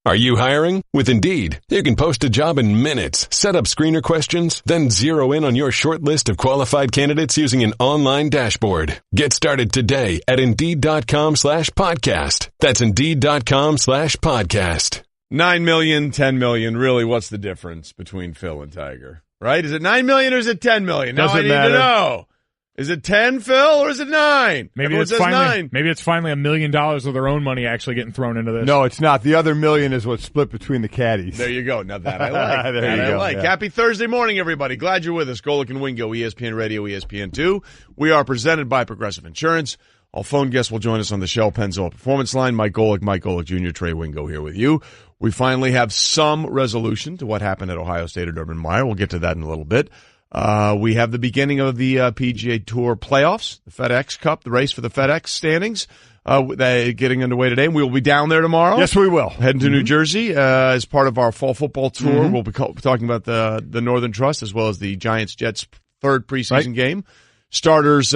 Are you hiring? With Indeed, you can post a job in minutes, set up screener questions, then zero in on your short list of qualified candidates using an online dashboard. Get started today at Indeed.com/podcast. That's Indeed.com/podcast. 9 million, 10 million. Really, what's the difference between Phil and Tiger? Right? Is it 9 million or is it 10 million? Now I need to know. Is it 10, Phil, or is it 9? Maybe it's finally $1 million of their own money actually getting thrown into this. No, it's not. The other $1 million is what's split between the caddies. There you go. Now that I like. Yeah. Happy Thursday morning, everybody. Glad you're with us. Golic and Wingo, ESPN Radio, ESPN2. We are presented by Progressive Insurance. All phone guests will join us on the Shell Pennzoil Performance Line. Mike Golic Jr., Trey Wingo here with you. We finally have some resolution to what happened at Ohio State at Urban Meyer. We'll get to that in a little bit. We have the beginning of the PGA Tour playoffs, the FedEx Cup, the race for the FedEx standings, getting underway today. We will be down there tomorrow. Yes, we will. Heading to New Jersey as part of our fall football tour. We'll be talking about the Northern Trust as well as the Giants-Jets third preseason game. Starters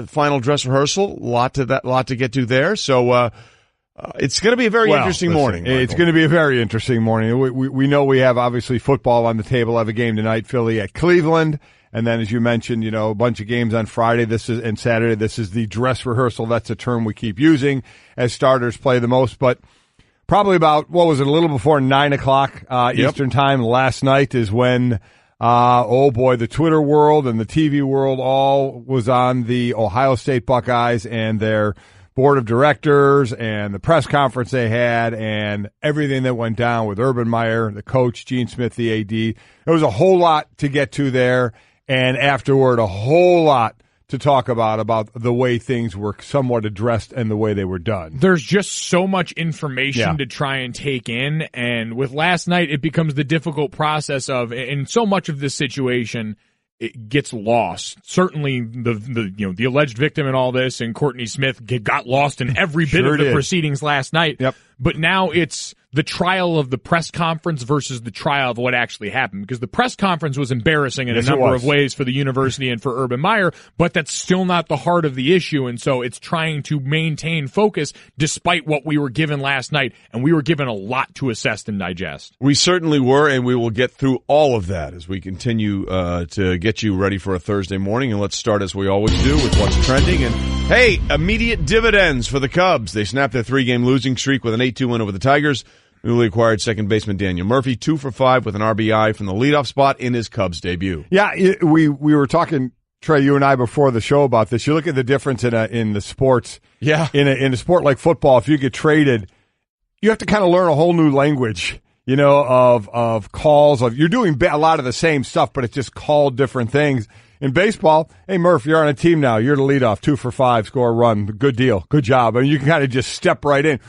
final dress rehearsal. Lot to get to there. So it's going to be a very interesting morning. Michael. It's going to be a very interesting morning. We know we have obviously football on the table. I have a game tonight, Philly at Cleveland, and then as you mentioned, a bunch of games on Friday. And Saturday. This is the dress rehearsal. That's a term we keep using as starters play the most. But probably about a little before 9:00 Eastern time last night is when the Twitter world and the TV world all was on the Ohio State Buckeyes and their board of directors and the press conference they had and everything that went down with Urban Meyer, the coach, Gene Smith, the AD. There was a whole lot to get to there, and afterward a whole lot to talk about the way things were somewhat addressed and the way they were done. There's just so much information to try and take in, and with last night it becomes the difficult process of, in so much of this situation, it gets lost. Certainly the alleged victim in all this and Courtney Smith got lost in every bit of the proceedings last night. Yep. But now it's the trial of the press conference versus the trial of what actually happened, because the press conference was embarrassing in a number of ways for the university and for Urban Meyer, but that's still not the heart of the issue, and so it's trying to maintain focus despite what we were given last night, and we were given a lot to assess and digest. We certainly were, and we will get through all of that as we continue to get you ready for a Thursday morning, and let's start as we always do with what's trending. And hey, immediate dividends for the Cubs. They snapped their 3-game losing streak with an 8-2 win over the Tigers. Newly acquired second baseman Daniel Murphy, 2 for 5 with an RBI from the leadoff spot in his Cubs debut. Yeah, we were talking, Trey, you and I before the show about this. You look at the difference in the sports. Yeah. In a sport like football, if you get traded, you have to kind of learn a whole new language, of calls. You're doing a lot of the same stuff, but it's just called different things. In baseball, hey, Murph, you're on a team now. You're the leadoff, 2 for 5, score a run. Good deal. Good job. I mean, you can kind of just step right in.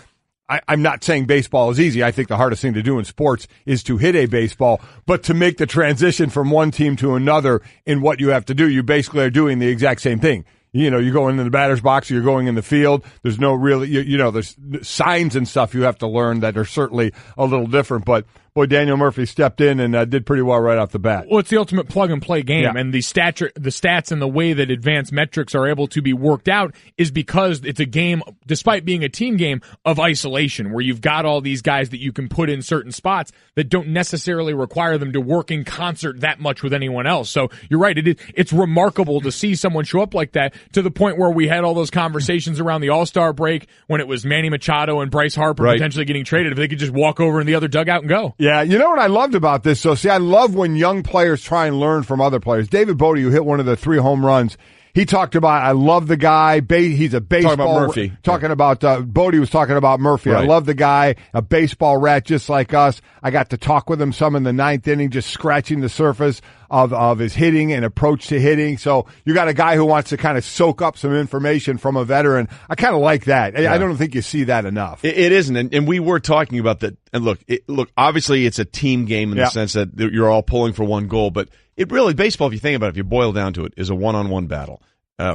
I'm not saying baseball is easy. I think the hardest thing to do in sports is to hit a baseball, but to make the transition from one team to another in what you have to do, you basically are doing the exact same thing. You're going in the batter's box, you're going in the field. There's no really, there's signs and stuff you have to learn that are certainly a little different, but boy, Daniel Murphy stepped in and did pretty well right off the bat. Well, it's the ultimate plug-and-play game, and the stats and the way that advanced metrics are able to be worked out is because it's a game, despite being a team game, of isolation, where you've got all these guys that you can put in certain spots that don't necessarily require them to work in concert that much with anyone else. So you're right, it's remarkable to see someone show up like that, to the point where we had all those conversations around the All-Star break when it was Manny Machado and Bryce Harper potentially getting traded, if they could just walk over in the other dugout and go. Yeah, you know what I loved about this? So, I love when young players try and learn from other players. David Bodie, who hit one of the 3 home runs, he talked about, I love the guy. He's a baseball. Talking about Murphy. Talking about, Bodie was talking about Murphy. Right. I love the guy, a baseball rat just like us. I got to talk with him some in the 9th inning, just scratching the surface of his hitting and approach to hitting. So you got a guy who wants to kind of soak up some information from a veteran. I kind of like that. Yeah. I don't think you see that enough. It isn't, and we were talking about that. And look, obviously it's a team game in the sense that you're all pulling for one goal, but it really, baseball, if you think about it, if you boil down to it, is a one-on-one battle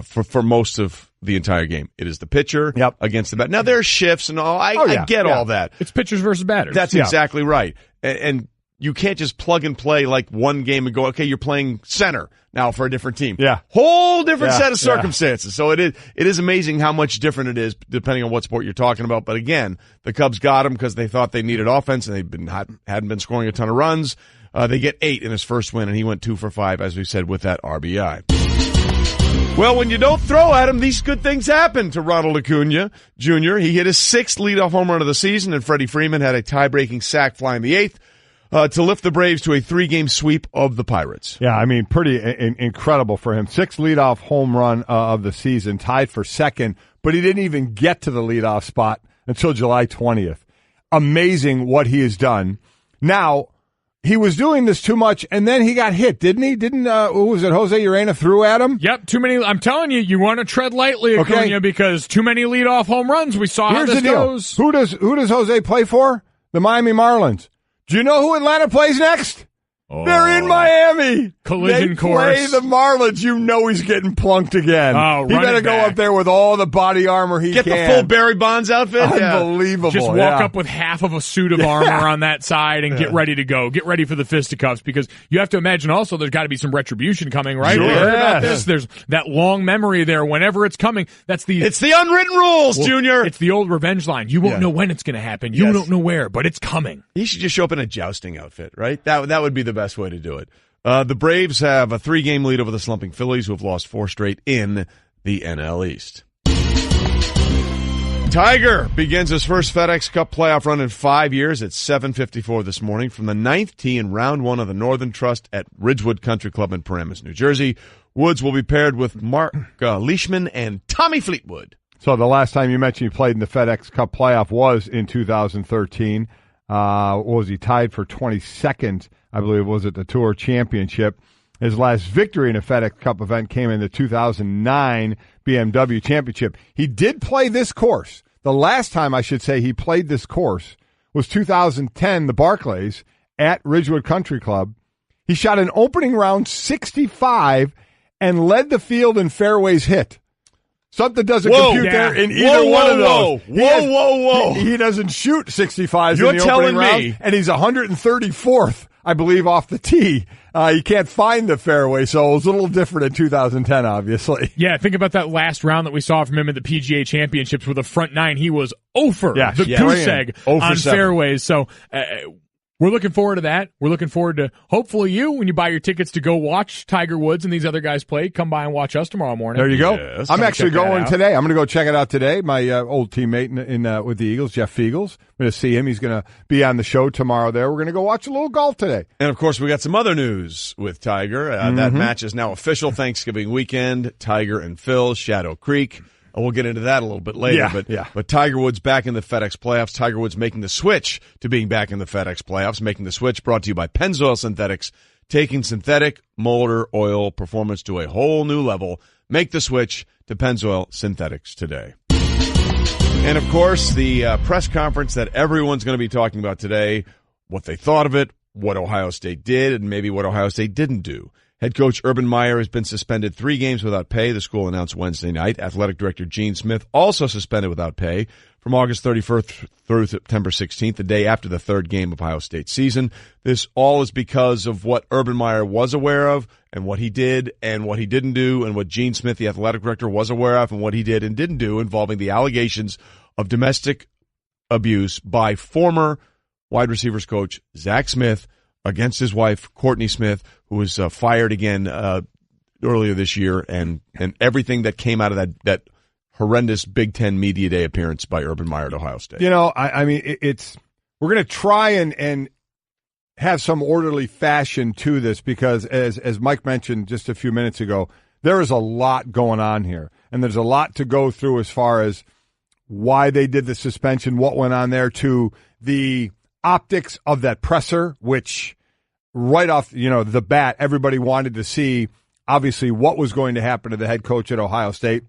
for most of the entire game. It is the pitcher against the batter. Now, there are shifts and all. I get all that. It's pitchers versus batters. That's exactly right. And you can't just plug and play like one game and go, okay, you're playing center now for a different team. Yeah. Whole different set of circumstances. So it is amazing how much different it is depending on what sport you're talking about. But again, the Cubs got him because they thought they needed offense and hadn't been scoring a ton of runs. They get 8 in his first win, and he went 2 for 5, as we said, with that RBI. Well, when you don't throw at him, these good things happen to Ronald Acuna Jr. He hit his 6th leadoff home run of the season, and Freddie Freeman had a tie-breaking sac fly in the 8th to lift the Braves to a 3-game sweep of the Pirates. Yeah, I mean, pretty incredible for him. 6th leadoff home run of the season, tied for second, but he didn't even get to the leadoff spot until July 20th. Amazing what he has done. Now, he was doing this too much, and then he got hit, didn't he? Who was it, Jose Urena threw at him? Yep, too many. I'm telling you, you want to tread lightly, Acuna, because too many leadoff home runs. We saw how this goes. Who does Jose play for? The Miami Marlins. Do you know who Atlanta plays next? Oh. They're in Miami. Collision course. They play the Marlins. You know he's getting plunked again. Oh, he better go up there with all the body armor he can. Get the full Barry Bonds outfit? Unbelievable. Just walk up with half of a suit of armor on that side and get ready to go. Get ready for the fisticuffs, because you have to imagine also there's got to be some retribution coming, right? Sure. We heard about this. There's that long memory there. Whenever it's coming, it's the unwritten rules, Junior. It's the old revenge line. You won't know when it's going to happen. You don't know where, but it's coming. He should just show up in a jousting outfit, right? That would be the best way to do it. The Braves have a 3-game lead over the slumping Phillies, who have lost 4 straight in the NL East. Tiger begins his first FedEx Cup playoff run in 5 years at 7:54 this morning from the 9th tee in round 1 of the Northern Trust at Ridgewood Country Club in Paramus, New Jersey. Woods will be paired with Mark Leishman and Tommy Fleetwood. So the last time you mentioned he played in the FedEx Cup playoff was in 2013. Was he tied for 22nd, I believe, was it the Tour Championship. His last victory in a FedEx Cup event came in the 2009 BMW Championship. He did play this course. The last time, I should say, he played this course was 2010, the Barclays, at Ridgewood Country Club. He shot an opening round 65 and led the field in fairways hit. Something doesn't compute there in either one of those. Whoa. He doesn't shoot 65s You're in the telling opening round, and he's 134th, I believe, off the tee. He can't find the fairway, so it was a little different in 2010, obviously. Yeah, think about that last round that we saw from him in the PGA Championships with a front 9. He was over the goose egg on fairways. So we're looking forward to that. We're looking forward to, hopefully you, when you buy your tickets to go watch Tiger Woods and these other guys play, come by and watch us tomorrow morning. There you go. Yes, I'm actually going today. I'm going to go check it out today. My old teammate with the Eagles, Jeff Fiegels. I'm going to see him. He's going to be on the show tomorrow there. We're going to go watch a little golf today. And, of course, we got some other news with Tiger. That match is now official Thanksgiving weekend. Tiger and Phil, Shadow Creek. We'll get into that a little bit later, but Tiger Woods back in the FedEx playoffs. Tiger Woods making the switch to being back in the FedEx playoffs. Making the switch brought to you by Pennzoil Synthetics, taking synthetic motor oil performance to a whole new level. Make the switch to Pennzoil Synthetics today. And, of course, the press conference that everyone's going to be talking about today, what they thought of it, what Ohio State did, and maybe what Ohio State didn't do. Head coach Urban Meyer has been suspended 3 games without pay, the school announced Wednesday night. Athletic director Gene Smith also suspended without pay from August 31st through September 16th, the day after the 3rd game of Ohio State's season. This all is because of what Urban Meyer was aware of and what he did and what he didn't do, and what Gene Smith, the athletic director, was aware of and what he did and didn't do, involving the allegations of domestic abuse by former wide receivers coach Zach Smith against his wife, Courtney Smith, who was fired again earlier this year, and everything that came out of that horrendous Big Ten Media Day appearance by Urban Meyer at Ohio State. You know, I mean, we're going to try and have some orderly fashion to this, because as Mike mentioned just a few minutes ago, there is a lot going on here, and there's a lot to go through as far as why they did the suspension, what went on there, to the optics of that presser, which right off, the bat, everybody wanted to see, obviously, what was going to happen to the head coach at Ohio State.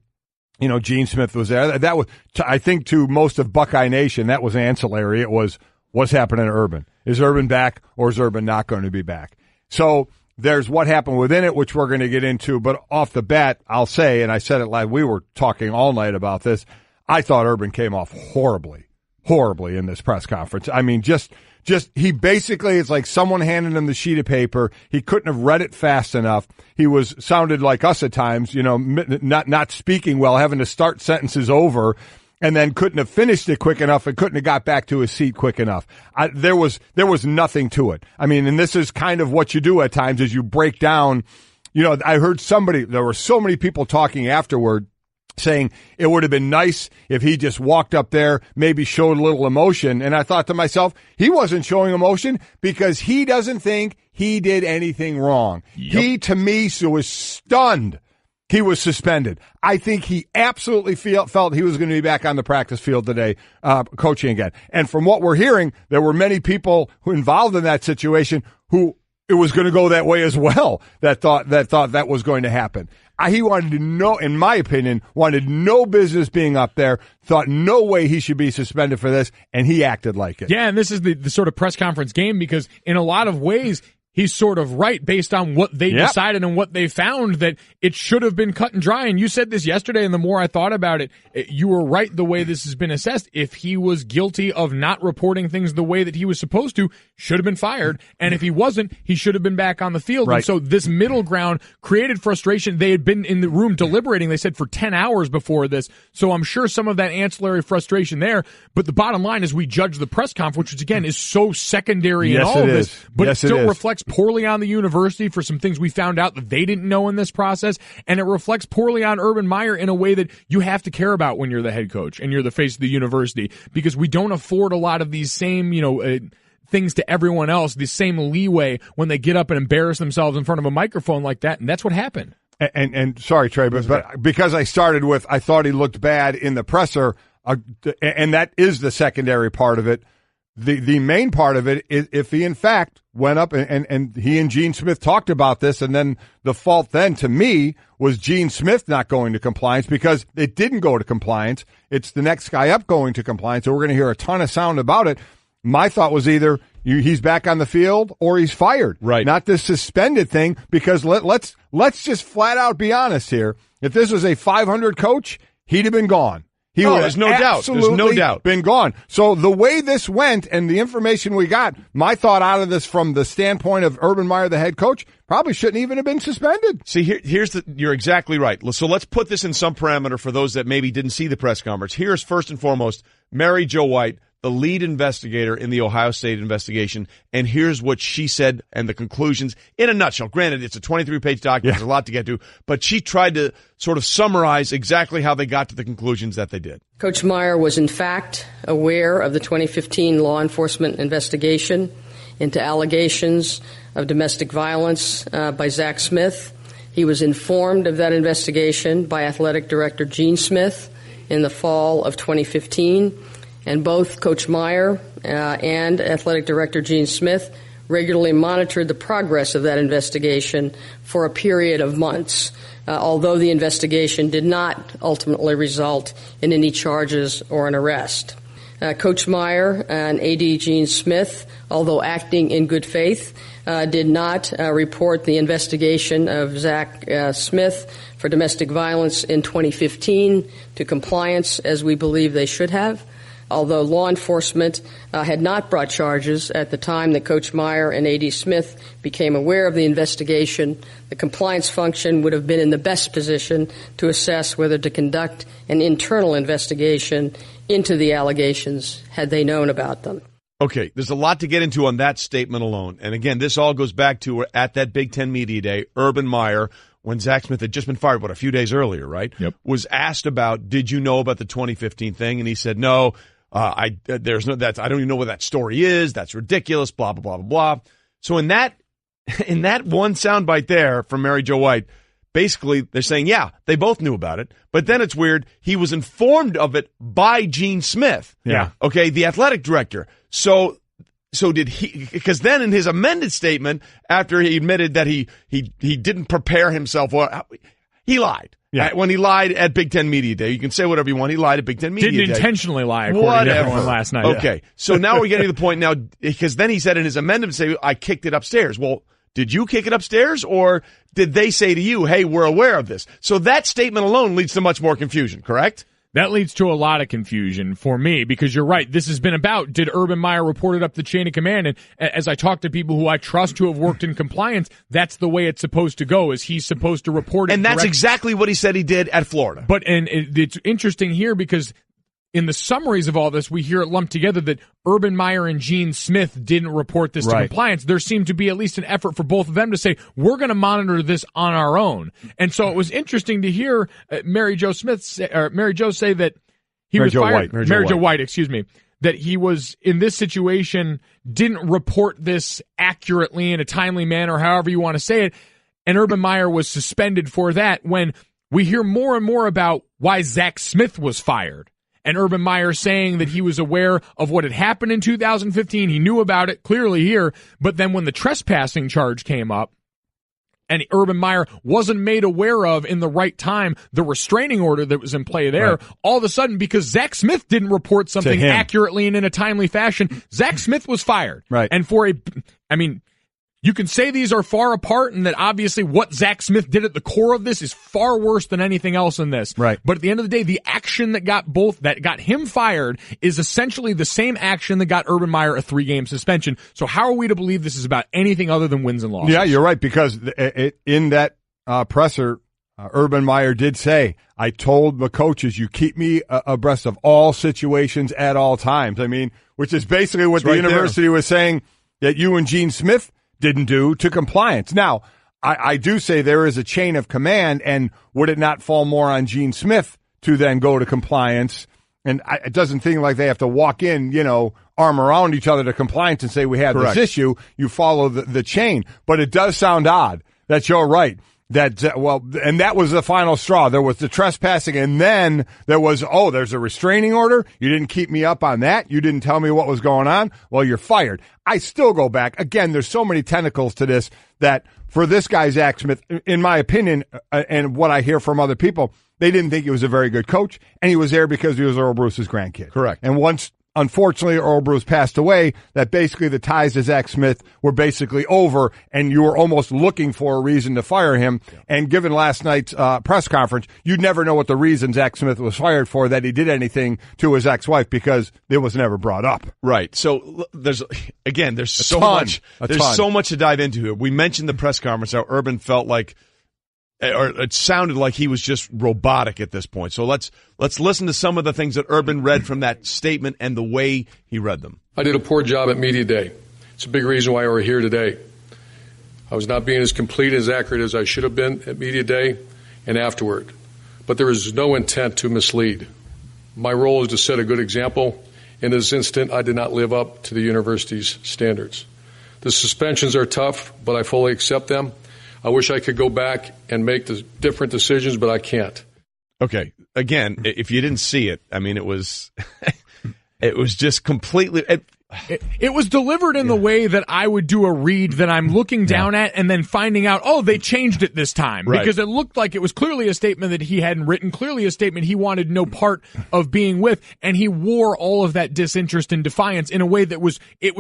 Gene Smith was there. That was, I think, to most of Buckeye Nation, that was ancillary. It was, what's happening to Urban? Is Urban back, or is Urban not going to be back? So there's what happened within it, which we're going to get into. But off the bat, I'll say, and I said it live, we were talking all night about this, I thought Urban came off horribly horribly in this press conference. I mean, just he basically, it's like someone handed him the sheet of paper. He couldn't have read it fast enough. He sounded like us at times, not speaking well, having to start sentences over, and then couldn't have finished it quick enough and couldn't have got back to his seat quick enough. There was nothing to it. I mean, and this is kind of what you do at times is you break down. I heard there were so many people talking afterward saying it would have been nice if he just walked up there, maybe showed a little emotion. And I thought to myself, he wasn't showing emotion because he doesn't think he did anything wrong. Yep. He, to me, was stunned. He was suspended. I think he absolutely felt he was going to be back on the practice field today, coaching again. And from what we're hearing, there were many people who involved in that situation who it was going to go that way as well, that thought that was going to happen. He wanted in my opinion, wanted no business being up there, thought no way he should be suspended for this, and he acted like it. Yeah, and this is the sort of press conference game because in a lot of ways, he's sort of right based on what they decided and what they found that it should have been cut and dry. And you said this yesterday, and the more I thought about it, you were right the way this has been assessed. If he was guilty of not reporting things the way that he was supposed to, should have been fired. And if he wasn't, he should have been back on the field. Right. And so this middle ground created frustration. They had been in the room deliberating, they said, for 10 hours before this. So I'm sure some of that ancillary frustration there. But the bottom line is we judge the press conference, which again is so secondary in all of this. But it still reflects poorly on the university for some things we found out that they didn't know in this process, and it reflects poorly on Urban Meyer in a way that you have to care about when you're the head coach and you're the face of the university, because we don't afford a lot of these same, things to everyone else, the same leeway when they get up and embarrass themselves in front of a microphone like that, and that's what happened. And sorry, Trey, but because I started with I thought he looked bad in the presser, and that is the secondary part of it. The main part of it is if he in fact went up and he and Gene Smith talked about this, and then the fault then to me was Gene Smith not going to compliance because it didn't go to compliance. It's the next guy up going to compliance, so we're going to hear a ton of sound about it. My thought was either he's back on the field or he's fired. Right. Not this suspended thing, because let's just flat out be honest here. If this was a 500 coach, he'd have been gone. There's no doubt. There's no doubt. Been gone. So the way this went and the information we got, my thought out of this from the standpoint of Urban Meyer, the head coach, probably shouldn't even have been suspended. See, you're exactly right. So let's put this in some parameter for those that maybe didn't see the press conference. Here's first and foremost, Mary Jo White, the lead investigator in the Ohio State investigation, and here's what she said and the conclusions in a nutshell. Granted, it's a 23-page document. There's a lot to get to, but she tried to sort of summarize exactly how they got to the conclusions that they did. Coach Meyer was, in fact, aware of the 2015 law enforcement investigation into allegations of domestic violence by Zach Smith. He was informed of that investigation by Athletic Director Gene Smith in the fall of 2015. And both Coach Meyer and Athletic Director Gene Smith regularly monitored the progress of that investigation for a period of months, although the investigation did not ultimately result in any charges or an arrest. Coach Meyer and AD Gene Smith, although acting in good faith, did not report the investigation of Zach Smith for domestic violence in 2015 to compliance, as we believe they should have. Although law enforcement had not brought charges at the time that Coach Meyer and A.D. Smith became aware of the investigation, the compliance function would have been in the best position to assess whether to conduct an internal investigation into the allegations had they known about them. Okay, there's a lot to get into on that statement alone. And again, this all goes back to at that Big Ten Media Day, Urban Meyer, when Zach Smith had just been fired, a few days earlier, right? Yep. Was asked about, did you know about the 2015 thing? And he said, no. I don't even know what that story is. That's ridiculous. Blah blah blah blah blah. So in that one soundbite there from Mary Jo White, basically they're saying, yeah, they both knew about it. But then it's weird. He was informed of it by Gene Smith. Yeah. Okay, the athletic director. So did he? Because then in his amended statement, after he admitted that he didn't prepare himself, he lied. Yeah. When he lied at Big Ten Media Day. You can say whatever you want. He lied at Big Ten Media Day. Didn't intentionally lie, according to everyone last night. Okay. So now we're getting to the point now, because then he said in his amendment, I kicked it upstairs. Well, did you kick it upstairs, or did they say to you, hey, we're aware of this? So that statement alone leads to much more confusion, correct? That leads to a lot of confusion for me, because you're right. This has been about, did Urban Meyer report it up the chain of command? And as I talk to people who I trust who have worked in compliance, that's the way it's supposed to go, is he's supposed to report it. And that's exactly what he said he did at Florida. But it's interesting here because in the summaries of all this, we hear it lumped together that Urban Meyer and Gene Smith didn't report this to compliance. There seemed to be at least an effort for both of them to say, we're going to monitor this on our own. And so it was interesting to hear Mary Jo say that he was fired. Mary Jo White, excuse me. That he was, in this situation, didn't report this accurately in a timely manner, however you want to say it. And Urban Meyer was suspended for that, when we hear more and more about why Zach Smith was fired. And Urban Meyer saying that he was aware of what had happened in 2015. He knew about it clearly here. But then when the trespassing charge came up, and Urban Meyer wasn't made aware of in the right time the restraining order that was in play there, all of a sudden, because Zach Smith didn't report something accurately and in a timely fashion, Zach Smith was fired. And you can say these are far apart and that obviously what Zach Smith did at the core of this is far worse than anything else in this. But at the end of the day, the action that got him fired is essentially the same action that got Urban Meyer a 3-game suspension. So how are we to believe this is about anything other than wins and losses? Yeah, you're right, because in that presser, Urban Meyer did say, I told the coaches, you keep me abreast of all situations at all times. I mean, which is basically what the university was saying that you and Gene Smith didn't do to compliance. Now, I do say there is a chain of command, and would it not fall more on Gene Smith to then go to compliance? And it doesn't seem like they have to walk in, arm around each other to compliance and say we have this issue. You follow the chain. But it does sound odd that you're right. And that was the final straw. There was the trespassing, and then there was, there's a restraining order. You didn't keep me up on that. You didn't tell me what was going on. Well, you're fired. I still go back. Again, there's so many tentacles to this that for this guy, Zach Smith, in my opinion, and what I hear from other people, they didn't think he was a very good coach, and he was there because he was Earl Bruce's grandkid. Correct. And once, unfortunately, Earl Bruce passed away, that basically the ties to Zach Smith were basically over, and you were almost looking for a reason to fire him. Yeah. And given last night's press conference, you'd never know what the reason Zach Smith was fired for, that he did anything to his ex-wife, because it was never brought up. Right. So there's so much to dive into here. We mentioned the press conference, how Urban felt like, or it sounded like he was just robotic at this point. So let's listen to some of the things that Urban read from that statement and the way he read them. I did a poor job at Media Day. It's a big reason why we're here today. I was not being as complete, as accurate as I should have been at Media Day and afterward. But there is no intent to mislead. My role is to set a good example. In this instant, I did not live up to the university's standards. The suspensions are tough, but I fully accept them. I wish I could go back and make the different decisions, but I can't. Okay. Again, if you didn't see it, I mean, it was just completely. It was delivered in the way that I would do a read that I'm looking down at and then finding out, they changed it this time. Right. Because it looked like it was clearly a statement that he hadn't written, clearly a statement he wanted no part of being with, and he wore all of that disinterest and defiance in a way that was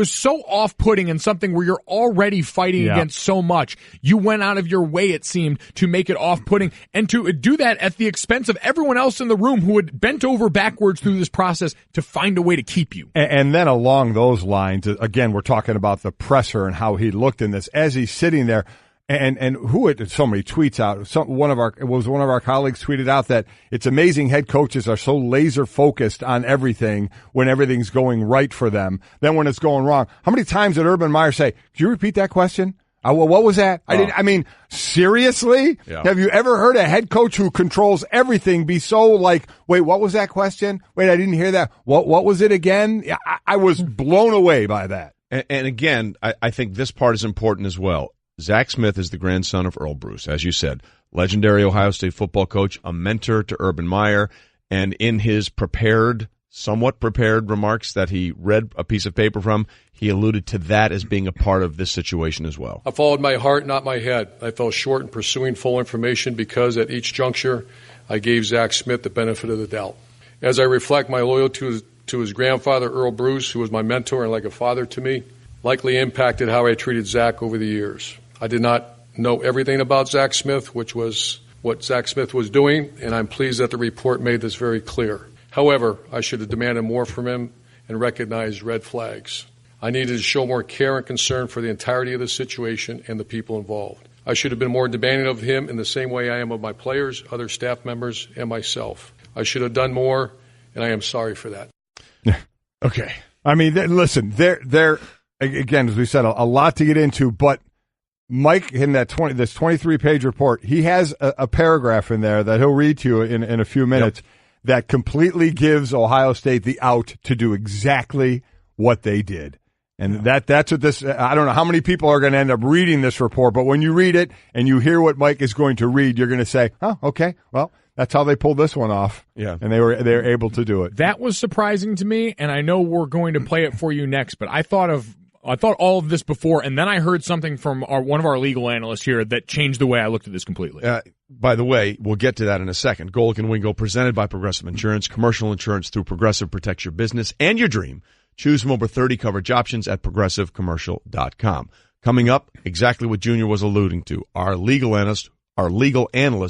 so off-putting and something where you're already fighting against so much. You went out of your way, it seemed, to make it off-putting, and to do that at the expense of everyone else in the room who had bent over backwards through this process to find a way to keep you. And then along those lines, again, we're talking about the presser and how he looked in this as he's sitting there, and who had so many tweets out. One of our colleagues tweeted out that it's amazing head coaches are so laser focused on everything when everything's going right for them. Then when it's going wrong, how many times did Urban Meyer say, "Could you repeat that question? Well, what was that? I mean, seriously? Yeah. Have you ever heard a head coach who controls everything be so like, wait, what was that question? Wait, I didn't hear that. What was it again? I was blown away by that. And again, I think this part is important as well. Zach Smith is the grandson of Earl Bruce, as you said, legendary Ohio State football coach, a mentor to Urban Meyer, and in his somewhat prepared remarks that he read a piece of paper from, he alluded to that as being a part of this situation as well. I followed my heart, not my head. I fell short in pursuing full information because at each juncture, I gave Zach Smith the benefit of the doubt. As I reflect, my loyalty to his grandfather, Earl Bruce, who was my mentor and like a father to me, likely impacted how I treated Zach over the years. I did not know everything about Zach Smith, which was what Zach Smith was doing, and I'm pleased that the report made this very clear. However, I should have demanded more from him and recognized red flags. I needed to show more care and concern for the entirety of the situation and the people involved. I should have been more demanding of him in the same way I am of my players, other staff members, and myself. I should have done more, and I am sorry for that. Okay. I mean, listen, there again, as we said, a lot to get into, but Mike, in this 23-page report, he has a paragraph in there that he'll read to you in a few minutes that completely gives Ohio State the out to do exactly what they did. And that's what this, I don't know how many people are going to end up reading this report, but when you read it and you hear what Mike is going to read, you're going to say, oh, okay, well, that's how they pulled this one off. Yeah. And they were able to do it. That was surprising to me, and I know we're going to play it for you next, but I thought all of this before, and then I heard something from one of our legal analysts here that changed the way I looked at this completely. By the way, we'll get to that in a second. Golic and Wingo, presented by Progressive Insurance. Commercial insurance through Progressive protects your business and your dream. Choose from over 30 coverage options at progressivecommercial.com. Coming up, exactly what Junior was alluding to, our legal analyst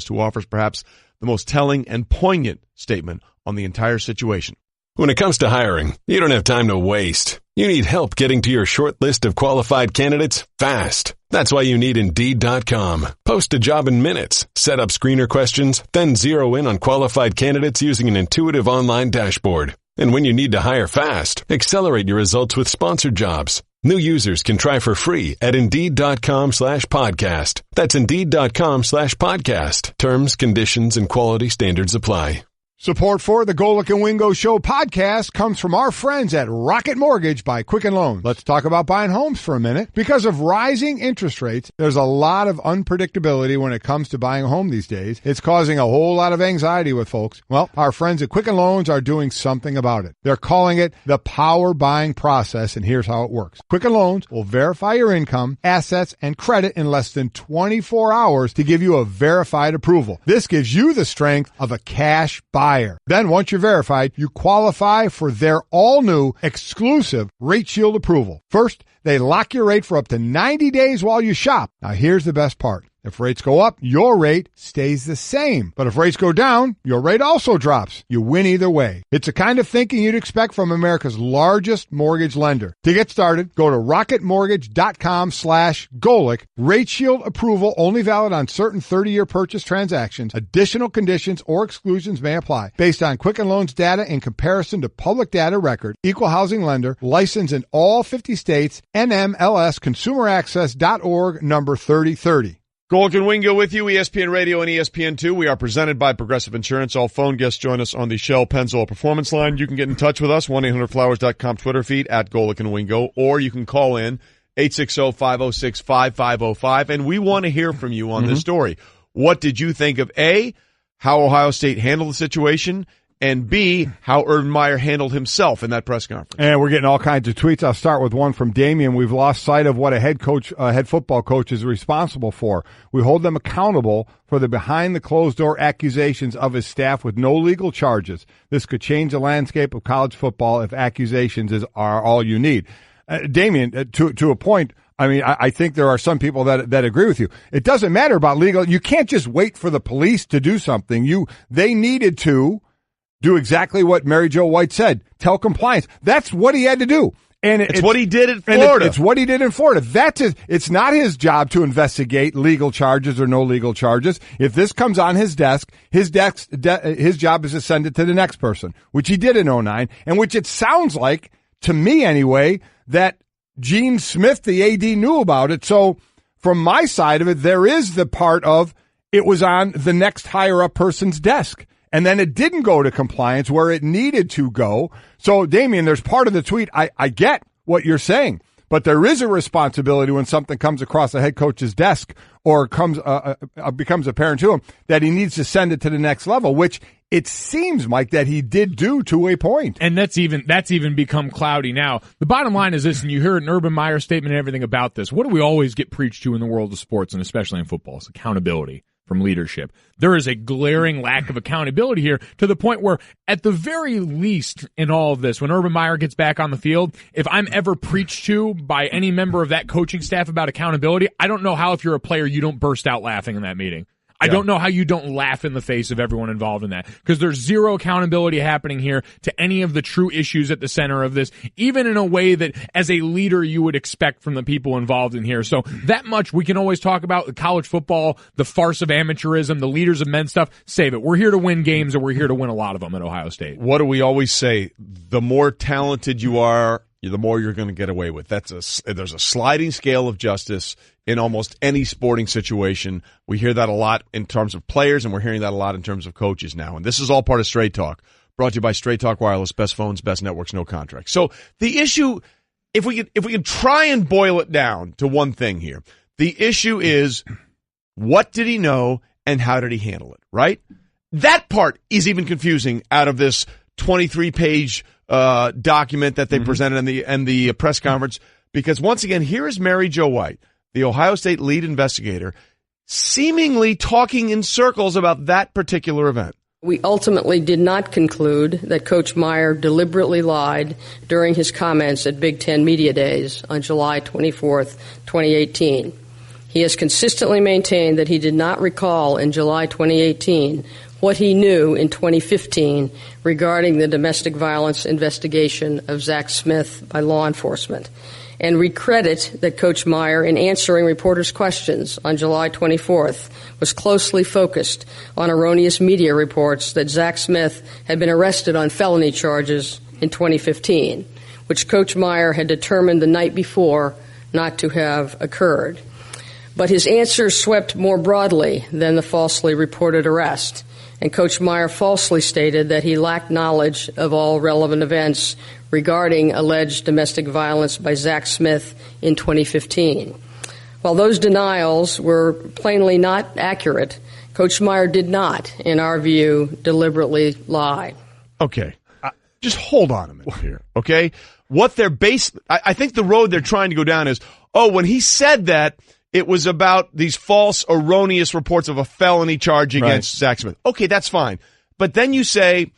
who offers perhaps the most telling and poignant statement on the entire situation. When it comes to hiring, you don't have time to waste. You need help getting to your short list of qualified candidates fast. That's why you need Indeed.com. Post a job in minutes, set up screener questions, then zero in on qualified candidates using an intuitive online dashboard. And when you need to hire fast, accelerate your results with sponsored jobs. New users can try for free at Indeed.com/podcast. That's Indeed.com/podcast. Terms, conditions, and quality standards apply. Support for the Golic and Wingo Show podcast comes from our friends at Rocket Mortgage by Quicken Loans. Let's talk about buying homes for a minute. Because of rising interest rates, there's a lot of unpredictability when it comes to buying a home these days. It's causing a whole lot of anxiety with folks. Well, our friends at Quicken Loans are doing something about it. They're calling it the power buying process, and here's how it works. Quicken Loans will verify your income, assets, and credit in less than 24 hours to give you a verified approval. This gives you the strength of a cash buyer. Then once you're verified, you qualify for their all-new exclusive Rate Shield approval. First, they lock your rate for up to 90 days while you shop. Now here's the best part. If rates go up, your rate stays the same. But if rates go down, your rate also drops. You win either way. It's the kind of thinking you'd expect from America's largest mortgage lender. To get started, go to rocketmortgage.com/Golic. Rate Shield approval only valid on certain 30-year purchase transactions. Additional conditions or exclusions may apply. Based on Quicken Loans data in comparison to public data record. Equal housing lender. Licensed in all 50 states. NMLSconsumeraccess.org number 3030. Golic and Wingo with you, ESPN Radio and ESPN2. We are presented by Progressive Insurance. All phone guests join us on the Shell Pennzoil Performance Line. You can get in touch with us, 1-800-Flowers.com Twitter feed at Golic and Wingo, or you can call in 860-506-5505, and we want to hear from you on this story. What did you think of A, how Ohio State handled the situation, and B, how Urban Meyer handled himself in that press conference? And we're getting all kinds of tweets. I'll start with one from Damian. We've lost sight of what a head football coach is responsible for. We hold them accountable for the behind-the-closed-door accusations of his staff with no legal charges. This could change the landscape of college football if accusations are all you need. Damian, to a point, I mean, I think there are some people that agree with you. It doesn't matter about legal. You can't just wait for the police to do something. They needed to do exactly what Mary Jo White said. Tell compliance. That's what he had to do. And it's what he did in Florida. It's what he did in Florida. It's not his job to investigate legal charges or no legal charges. If this comes on his desk, his job is to send it to the next person, which he did in 2009, and which it sounds like, to me anyway, that Gene Smith, the AD, knew about it. So from my side of it, there is the part of it was on the next higher up person's desk. And then it didn't go to compliance where it needed to go. So, Damian, there's part of the tweet. I get what you're saying, but there is a responsibility when something comes across a head coach's desk or becomes apparent to him that he needs to send it to the next level, which it seems, Mike, that he did do to a point. And that's even become cloudy now. The bottom line is this, and you heard an Urban Meyer statement and everything about this. What do we always get preached to in the world of sports, and especially in football? It's accountability from leadership. There is a glaring lack of accountability here to the point where, at the very least in all of this, when Urban Meyer gets back on the field, if I'm ever preached to by any member of that coaching staff about accountability, I don't know how, if you're a player, you don't burst out laughing in that meeting. I don't know how you don't laugh in the face of everyone involved in that, because there's zero accountability happening here to any of the true issues at the center of this, even in a way that as a leader you would expect from the people involved in here. So that much we can always talk about the college football, the farce of amateurism, the leaders of men stuff. Save it. We're here to win games, and we're here to win a lot of them at Ohio State. What do we always say? The more talented you are, the more you're going to get away with. There's a sliding scale of justice in almost any sporting situation. We hear that a lot in terms of players, and we're hearing that a lot in terms of coaches now. And this is all part of Straight Talk, brought to you by Straight Talk Wireless, best phones, best networks, no contracts. So the issue, if we can try and boil it down to one thing here, the issue is, what did he know and how did he handle it, right? That part is even confusing out of this 23-page document that they presented in the press conference, because once again, here is Mary Jo White, the Ohio State lead investigator, seemingly talking in circles about that particular event. We ultimately did not conclude that Coach Meyer deliberately lied during his comments at Big Ten Media Days on July 24th, 2018. He has consistently maintained that he did not recall in July 2018 what he knew in 2015 regarding the domestic violence investigation of Zach Smith by law enforcement. And we credit that Coach Meyer, in answering reporters' questions on July 24th, was closely focused on erroneous media reports that Zach Smith had been arrested on felony charges in 2015, which Coach Meyer had determined the night before not to have occurred. But his answers swept more broadly than the falsely reported arrest, and Coach Meyer falsely stated that he lacked knowledge of all relevant events regarding alleged domestic violence by Zach Smith in 2015. While those denials were plainly not accurate, Coach Meyer did not, in our view, deliberately lie. Okay. Just hold on a minute here, okay? What they're I think the road they're trying to go down is, when he said that, it was about these false, erroneous reports of a felony charge against Zach Smith. Okay, that's fine. But then you say,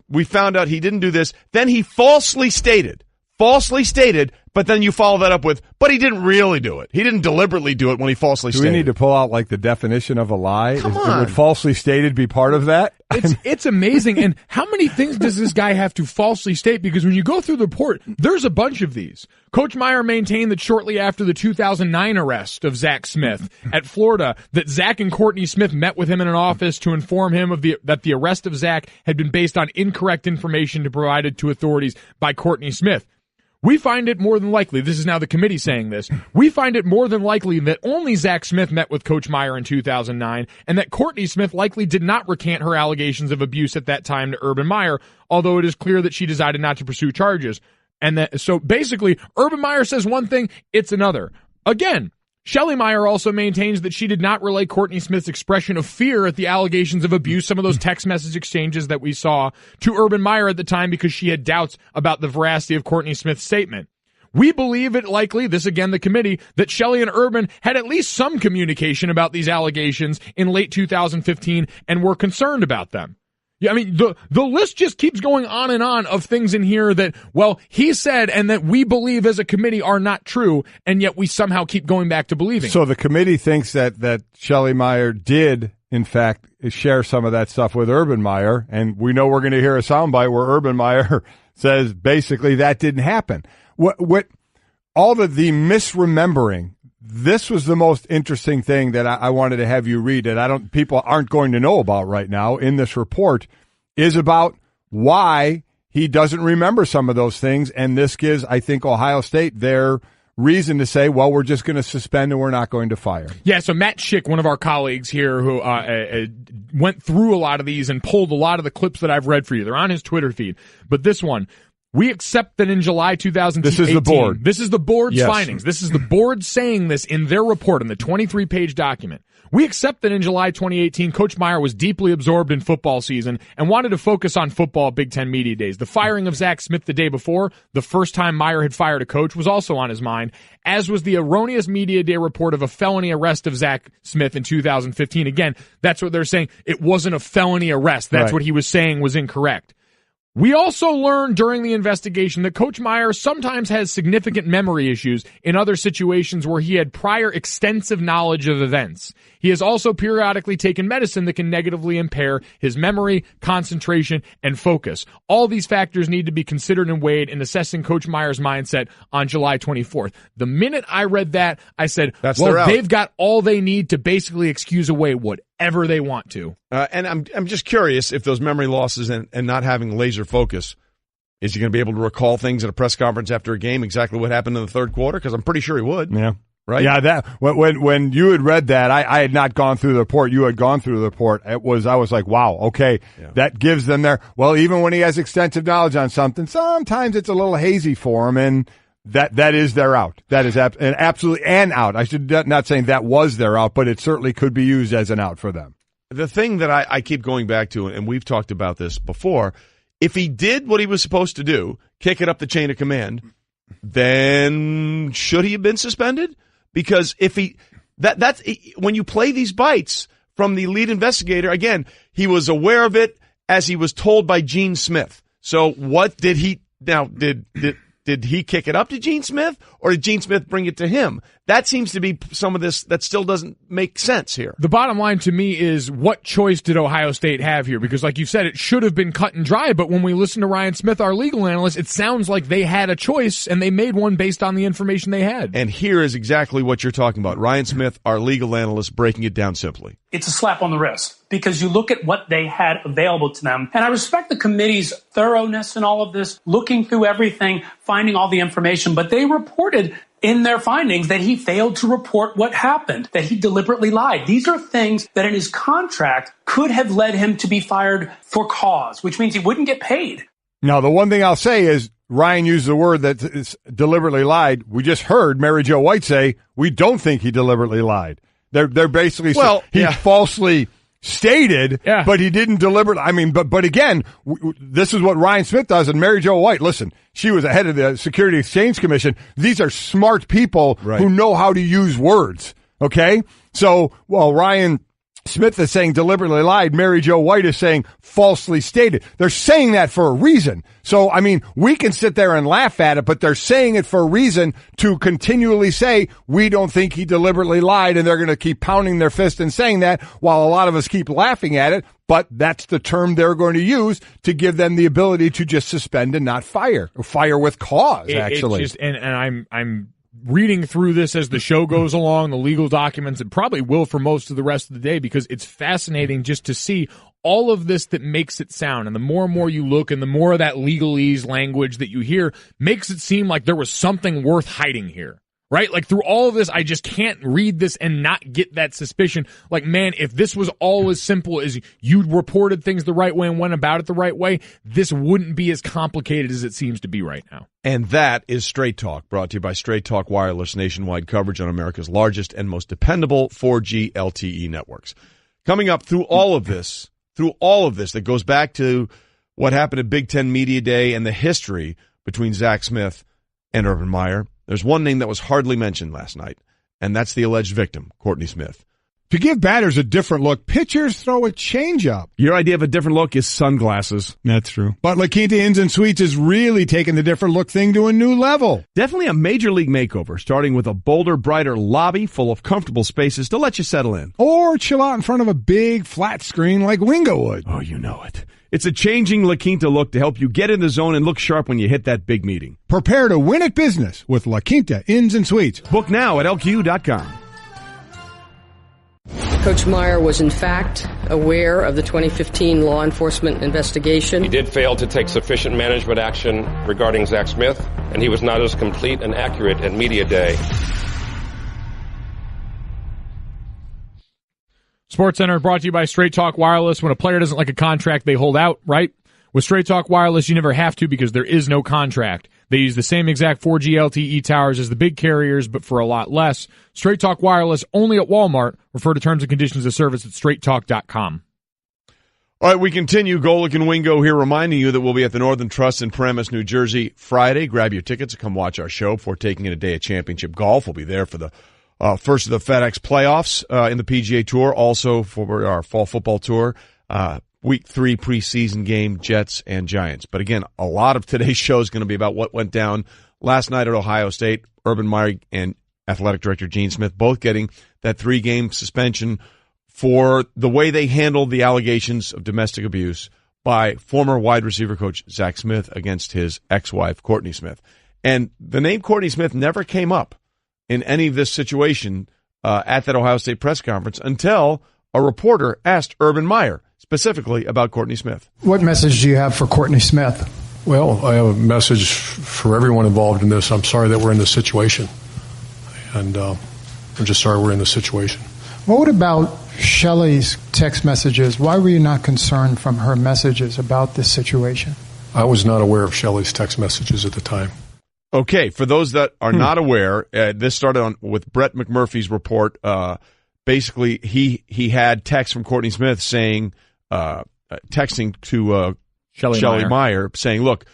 we found out he didn't do this. Then he falsely stated, but then you follow that up with, but he didn't really do it. He didn't deliberately do it when he falsely stated. Do we need to pull out like the definition of a lie? Come on. Would falsely stated be part of that? It's amazing. And how many things does this guy have to falsely state? Because when you go through the report, there's a bunch of these. Coach Meyer maintained that shortly after the 2009 arrest of Zach Smith at Florida, that Zach and Courtney Smith met with him in an office to inform him that the arrest of Zach had been based on incorrect information provided to authorities by Courtney Smith. We find it more than likely, this is now the committee saying this, we find it more than likely that only Zach Smith met with Coach Meyer in 2009, and that Courtney Smith likely did not recant her allegations of abuse at that time to Urban Meyer, although it is clear that she decided not to pursue charges. So basically, Urban Meyer says one thing, it's another. Again, Shelley Meyer also maintains that she did not relay Courtney Smith's expression of fear at the allegations of abuse, some of those text message exchanges that we saw, to Urban Meyer at the time because she had doubts about the veracity of Courtney Smith's statement. We believe it likely, this again the committee, that Shelley and Urban had at least some communication about these allegations in late 2015 and were concerned about them. Yeah, I mean, the list just keeps going on and on of things in here that, he said and that we believe as a committee are not true, and yet we somehow keep going back to believing. So the committee thinks that Shelley Meyer did, in fact, share some of that stuff with Urban Meyer, and we know we're going to hear a soundbite where Urban Meyer says basically that didn't happen. What all the misremembering, this was the most interesting thing that I wanted to have you read that people aren't going to know about right now in this report, is about why he doesn't remember some of those things. And this gives, I think, Ohio State their reason to say, we're just going to suspend and we're not going to fire. Yeah, so Matt Schick, one of our colleagues here who went through a lot of these and pulled a lot of the clips that I've read for you. They're on his Twitter feed. But this one, we accept that in July 2018. This is the board. This is the board's findings. This is the board saying this in their report, in the 23-page document. We accept that in July 2018, Coach Meyer was deeply absorbed in football season and wanted to focus on football at Big Ten Media Days. The firing of Zach Smith the day before, the first time Meyer had fired a coach, was also on his mind, as was the erroneous Media Day report of a felony arrest of Zach Smith in 2015. Again, that's what they're saying. It wasn't a felony arrest. That's what he was saying was incorrect. We also learned during the investigation that Coach Meyer sometimes has significant memory issues in other situations where he had prior extensive knowledge of events. He has also periodically taken medicine that can negatively impair his memory, concentration, and focus. All these factors need to be considered and weighed in assessing Coach Meyer's mindset on July 24th. The minute I read that, I said, well, they've got all they need to basically excuse away whatever they want to. And I'm just curious if those memory losses and not having laser focus, is he going to be able to recall things at a press conference after a game, exactly what happened in the third quarter? Because I'm pretty sure he would. Yeah. Right? Yeah, that when you had read that, I had not gone through the report. You had gone through the report. I was like, wow, okay, that gives them their, well, even when he has extensive knowledge on something, sometimes it's a little hazy for him, and that is their out. That is absolutely an out. I should not saying that was their out, but it certainly could be used as an out for them. The thing that I keep going back to, and we've talked about this before, if he did what he was supposed to do, kick it up the chain of command, then should he have been suspended? Because if that's when you play these bites from the lead investigator, again, he was aware of it as he was told by Gene Smith. So what did he now did he kick it up to Gene Smith, or did Gene Smith bring it to him? That seems to be some of this that still doesn't make sense here. The bottom line to me is, what choice did Ohio State have here? Because like you said, it should have been cut and dry, but when we listen to Ryan Smith, our legal analyst, it sounds like they had a choice, and they made one based on the information they had. And here is exactly what you're talking about. Ryan Smith, our legal analyst, breaking it down simply. It's a slap on the wrist, because you look at what they had available to them. And I respect the committee's thoroughness in all of this, looking through everything, finding all the information, but they reported in their findings that he failed to report what happened, that he deliberately lied. These are things that in his contract could have led him to be fired for cause, which means he wouldn't get paid. Now, the one thing I'll say is Ryan used the word that is deliberately lied. We just heard Mary Jo White say, we don't think he deliberately lied. They're basically saying he falsely stated, but he didn't deliberately. I mean, but again, this is what Ryan Smith does. And Mary Jo White, listen, she was the head of the Security Exchange Commission. These are smart people who know how to use words. Okay? So, while Ryan Smith is saying deliberately lied, Mary Jo White is saying falsely stated. They're saying that for a reason. So, I mean, we can sit there and laugh at it, but they're saying it for a reason to continually say, we don't think he deliberately lied, and they're going to keep pounding their fist and saying that while a lot of us keep laughing at it. But that's the term they're going to use to give them the ability to just suspend and not fire, or fire with cause, actually. It's just, and I'm reading through this as the show goes along, the legal documents, and probably will for most of the rest of the day, because it's fascinating just to see all of this that makes it sound. And the more and more you look, and the more of that legalese language that you hear makes it seem like there was something worth hiding here. Right? Like, through all of this, I just can't read this and not get that suspicion. Like, man, if this was all as simple as you reported things the right way and went about it the right way, this wouldn't be as complicated as it seems to be right now. And that is Straight Talk, brought to you by Straight Talk Wireless, nationwide coverage on America's largest and most dependable 4G LTE networks. Coming up through all of this that goes back to what happened at Big Ten Media Day and the history between Zach Smith and Urban Meyer, there's one name that was hardly mentioned last night, and that's the alleged victim, Courtney Smith. To give batters a different look, pitchers throw a changeup. Your idea of a different look is sunglasses. That's true. But La Quinta Inns and Suites is really taking the different look thing to a new level. Definitely a major league makeover, starting with a bolder, brighter lobby full of comfortable spaces to let you settle in. Or chill out in front of a big flat screen like Wingo would. Oh, you know it. It's a changing La Quinta look to help you get in the zone and look sharp when you hit that big meeting. Prepare to win at business with La Quinta Inns and Suites. Book now at LQ.com. Coach Meyer was, in fact, aware of the 2015 law enforcement investigation. He did fail to take sufficient management action regarding Zach Smith, and he was not as complete and accurate at Media Day. SportsCenter brought to you by Straight Talk Wireless. When a player doesn't like a contract, they hold out, right? With Straight Talk Wireless, you never have to, because there is no contract. They use the same exact 4G LTE towers as the big carriers, but for a lot less. Straight Talk Wireless, only at Walmart. Refer to terms and conditions of service at straighttalk.com. All right, we continue. Golic and Wingo here, reminding you that we'll be at the Northern Trust in Paramus, New Jersey, Friday. Grab your tickets and come watch our show before taking in a day of championship golf. We'll be there for the first of the FedEx playoffs in the PGA Tour, also for our fall football tour. Week 3 preseason game, Jets and Giants. But again, a lot of today's show is going to be about what went down last night at Ohio State. Urban Meyer and athletic director Gene Smith both getting that 3-game suspension for the way they handled the allegations of domestic abuse by former wide receiver coach Zach Smith against his ex-wife, Courtney Smith. And the name Courtney Smith never came up in any of this situation at that Ohio State press conference until a reporter asked Urban Meyer specifically about Courtney Smith. What message do you have for Courtney Smith? Well, I have a message for everyone involved in this. I'm sorry that we're in this situation. And I'm just sorry we're in this situation. What about Shelley's text messages? Why were you not concerned from her messages about this situation? I was not aware of Shelley's text messages at the time. Okay, for those that are not aware, this started with Brett McMurphy's report. Basically, he had text from Courtney Smith saying, texting to Shelley Meyer saying, look,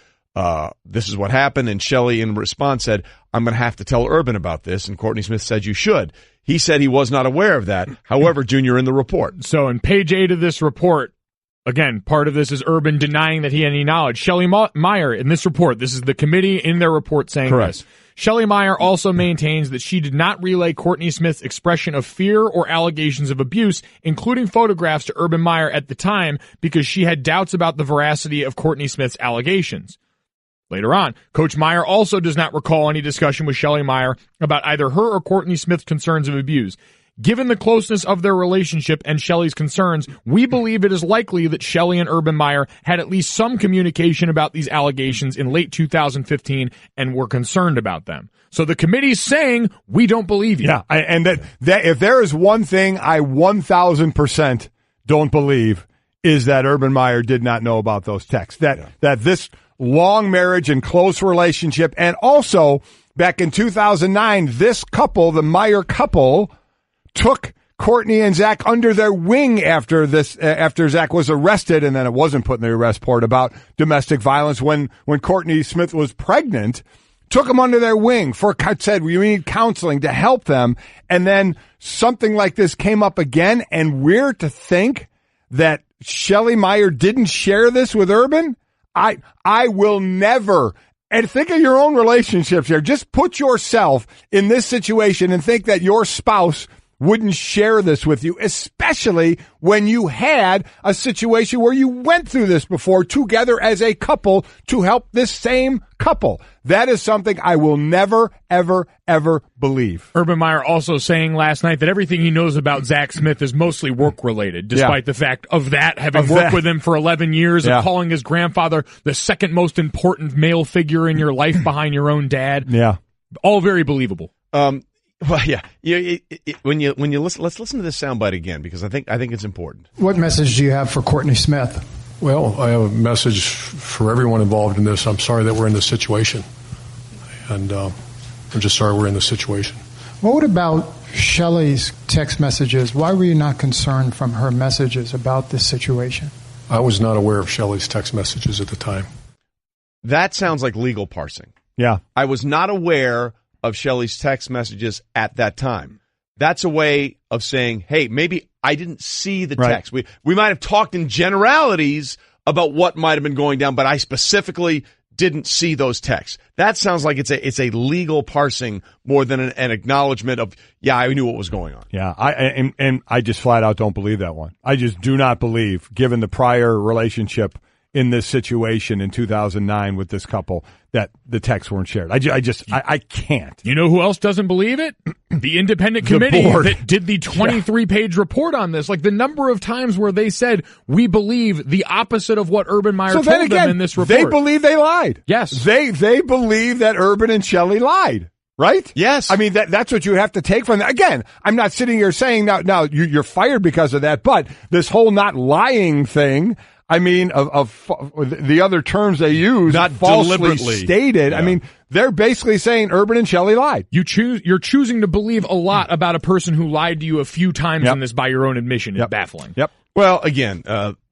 this is what happened. And Shelley in response said, I'm going to have to tell Urban about this. And Courtney Smith said, you should. He said he was not aware of that. However, Junior, in the report. So in page 8 of this report, again, part of this is Urban denying that he had any knowledge. Shelley Meyer, in this report, this is the committee in their report saying Correct. this. Shelley Meyer also maintains that she did not relay Courtney Smith's expression of fear or allegations of abuse, including photographs, to Urban Meyer at the time because she had doubts about the veracity of Courtney Smith's allegations. Later on, Coach Meyer also does not recall any discussion with Shelley Meyer about either her or Courtney Smith's concerns of abuse. Given the closeness of their relationship and Shelley's concerns, we believe it is likely that Shelley and Urban Meyer had at least some communication about these allegations in late 2015 and were concerned about them. So the committee's saying, we don't believe you. Yeah, and that if there is one thing I 1,000% don't believe is that Urban Meyer did not know about those texts. That this long marriage and close relationship, and also back in 2009, this couple, the Meyer couple, took Courtney and Zach under their wing after Zach was arrested, and then it wasn't put in the arrest report about domestic violence when Courtney Smith was pregnant. Took them under their wing said we need counseling to help them, and then something like this came up again, and we're to think that Shelley Meyer didn't share this with Urban. I will never. And think of your own relationships here. Just put yourself in this situation and think that your spouse wouldn't share this with you, especially when you had a situation where you went through this before together as a couple to help this same couple. That is something I will never, ever, ever believe. Urban Meyer also saying last night that everything he knows about Zach Smith is mostly work-related, despite the fact of that, having worked with him for 11 years, of calling his grandfather the second most important male figure in your life behind your own dad. Yeah. All very believable. Well, yeah. When you listen, let's listen to this soundbite again because I think it's important. What message do you have for Courtney Smith? Well, I have a message for everyone involved in this. I'm sorry that we're in this situation. And I'm just sorry we're in this situation. What about Shelley's text messages? Why were you not concerned from her messages about this situation? I was not aware of Shelley's text messages at the time. That sounds like legal parsing. Yeah. I was not aware of Shelley's text messages at that time. That's a way of saying, hey, maybe I didn't see the text. We might have talked in generalities about what might have been going down, but I specifically didn't see those texts. That sounds like it's a legal parsing more than an acknowledgement of, yeah, I knew what was going on. Yeah, I just flat out don't believe that one. I just do not believe, given the prior relationship in this situation in 2009 with this couple, that the texts weren't shared. I can't. You know who else doesn't believe it? The independent committee that did the 23-page report on this. Like the number of times where they said, we believe the opposite of what Urban Meyer told them in this report. They believe they lied. Yes. They believe that Urban and Shelley lied. Right? Yes. I mean, that's what you have to take from that. Again, I'm not sitting here saying now you're fired because of that, but this whole not lying thing, I mean, of the other terms they use, not falsely deliberately stated. Yeah. I mean, they're basically saying Urban and Shelley lied. You're choosing to believe a lot about a person who lied to you a few times in this by your own admission. It's baffling. Yep. Well, again,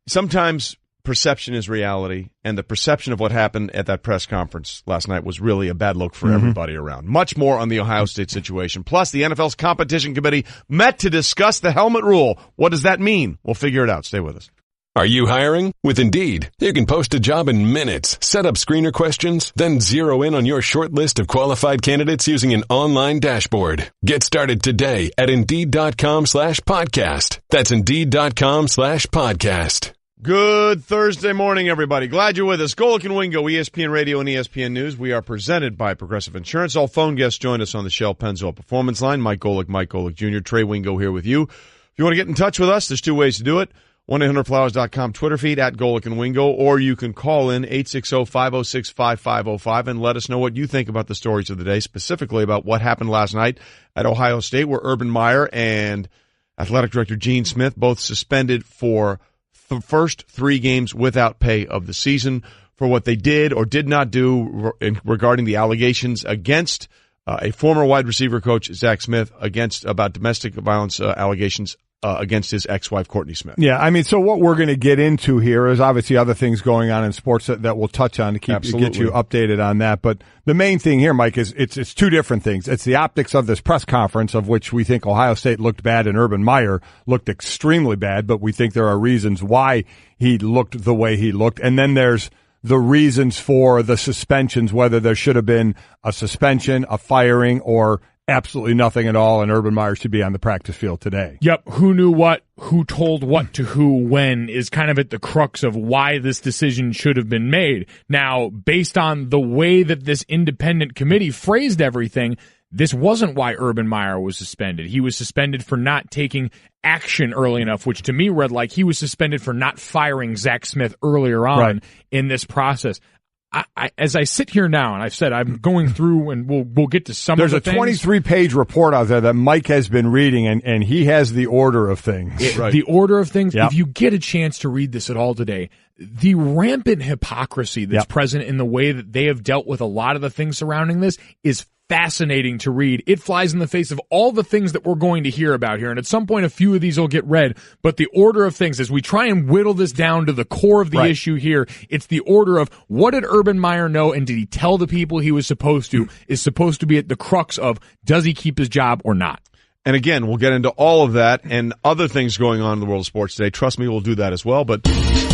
sometimes perception is reality, and the perception of what happened at that press conference last night was really a bad look for everybody around. Much more on the Ohio State situation. Plus, the NFL's competition committee met to discuss the helmet rule. What does that mean? We'll figure it out. Stay with us. Are you hiring? With Indeed, you can post a job in minutes, set up screener questions, then zero in on your short list of qualified candidates using an online dashboard. Get started today at Indeed.com/podcast. That's Indeed.com/podcast. Good Thursday morning, everybody. Glad you're with us. Golic and Wingo, ESPN Radio and ESPN News. We are presented by Progressive Insurance. All phone guests join us on the Shell Pennzoil Performance Line. Mike Golic Jr., Trey Wingo here with you. If you want to get in touch with us, there's two ways to do it. 1-800-Flowers.com Twitter feed at Golic and Wingo, or you can call in 860-506-5505 and let us know what you think about the stories of the day, specifically about what happened last night at Ohio State, where Urban Meyer and Athletic Director Gene Smith both suspended for the first 3 games without pay of the season for what they did or did not do regarding the allegations against a former wide receiver coach, Zach Smith, about domestic violence allegations against his ex-wife, Courtney Smith. Yeah, I mean, so what we're going to get into here is obviously other things going on in sports that we'll touch on to get you updated on that. But the main thing here, Mike, is it's two different things. It's the optics of this press conference, of which we think Ohio State looked bad and Urban Meyer looked extremely bad, but we think there are reasons why he looked the way he looked. And then there's the reasons for the suspensions, whether there should have been a suspension, a firing, or absolutely nothing at all, and Urban Meyer should be on the practice field today. Yep. Who knew what, who told what to who, when, is kind of at the crux of why this decision should have been made. Now, based on the way that this independent committee phrased everything, this wasn't why Urban Meyer was suspended. He was suspended for not taking action early enough, which to me read like he was suspended for not firing Zach Smith earlier on in this process. As I sit here now, and I've said I'm going through, and we'll get to some of the things. There's a 23-page report out there that Mike has been reading, and he has the order of things. The order of things. Yep. If you get a chance to read this at all today, the rampant hypocrisy that's present in the way that they have dealt with a lot of the things surrounding this is fascinating to read. It flies in the face of all the things that we're going to hear about here. And at some point, a few of these will get read. But the order of things, as we try and whittle this down to the core of the issue here, it's the order of what did Urban Meyer know and did he tell the people he was supposed to, is supposed to be at the crux of does he keep his job or not. And again, we'll get into all of that and other things going on in the world of sports today. Trust me, we'll do that as well. But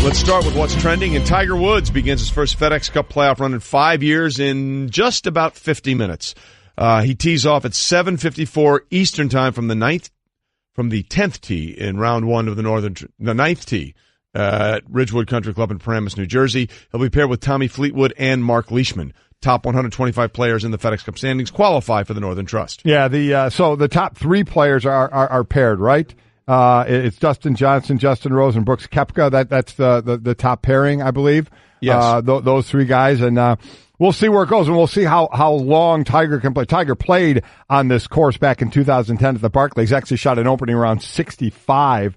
let's start with what's trending. And Tiger Woods begins his first FedEx Cup playoff run in 5 years in just about 50 minutes. He tees off at 7:54 Eastern time from the 10th tee in round 1 of the 9th tee at Ridgewood Country Club in Paramus, New Jersey. He'll be paired with Tommy Fleetwood and Mark Leishman. Top 125 players in the FedEx Cup standings qualify for the Northern Trust. Yeah, so the top 3 players are paired, right? It's Dustin Johnson, Justin Rose, and Brooks Koepka. That's the top pairing, I believe. Yes. Those 3 guys, and we'll see where it goes, and we'll see how long Tiger can play. Tiger played on this course back in 2010 at the Barclays. Actually shot an opening round 65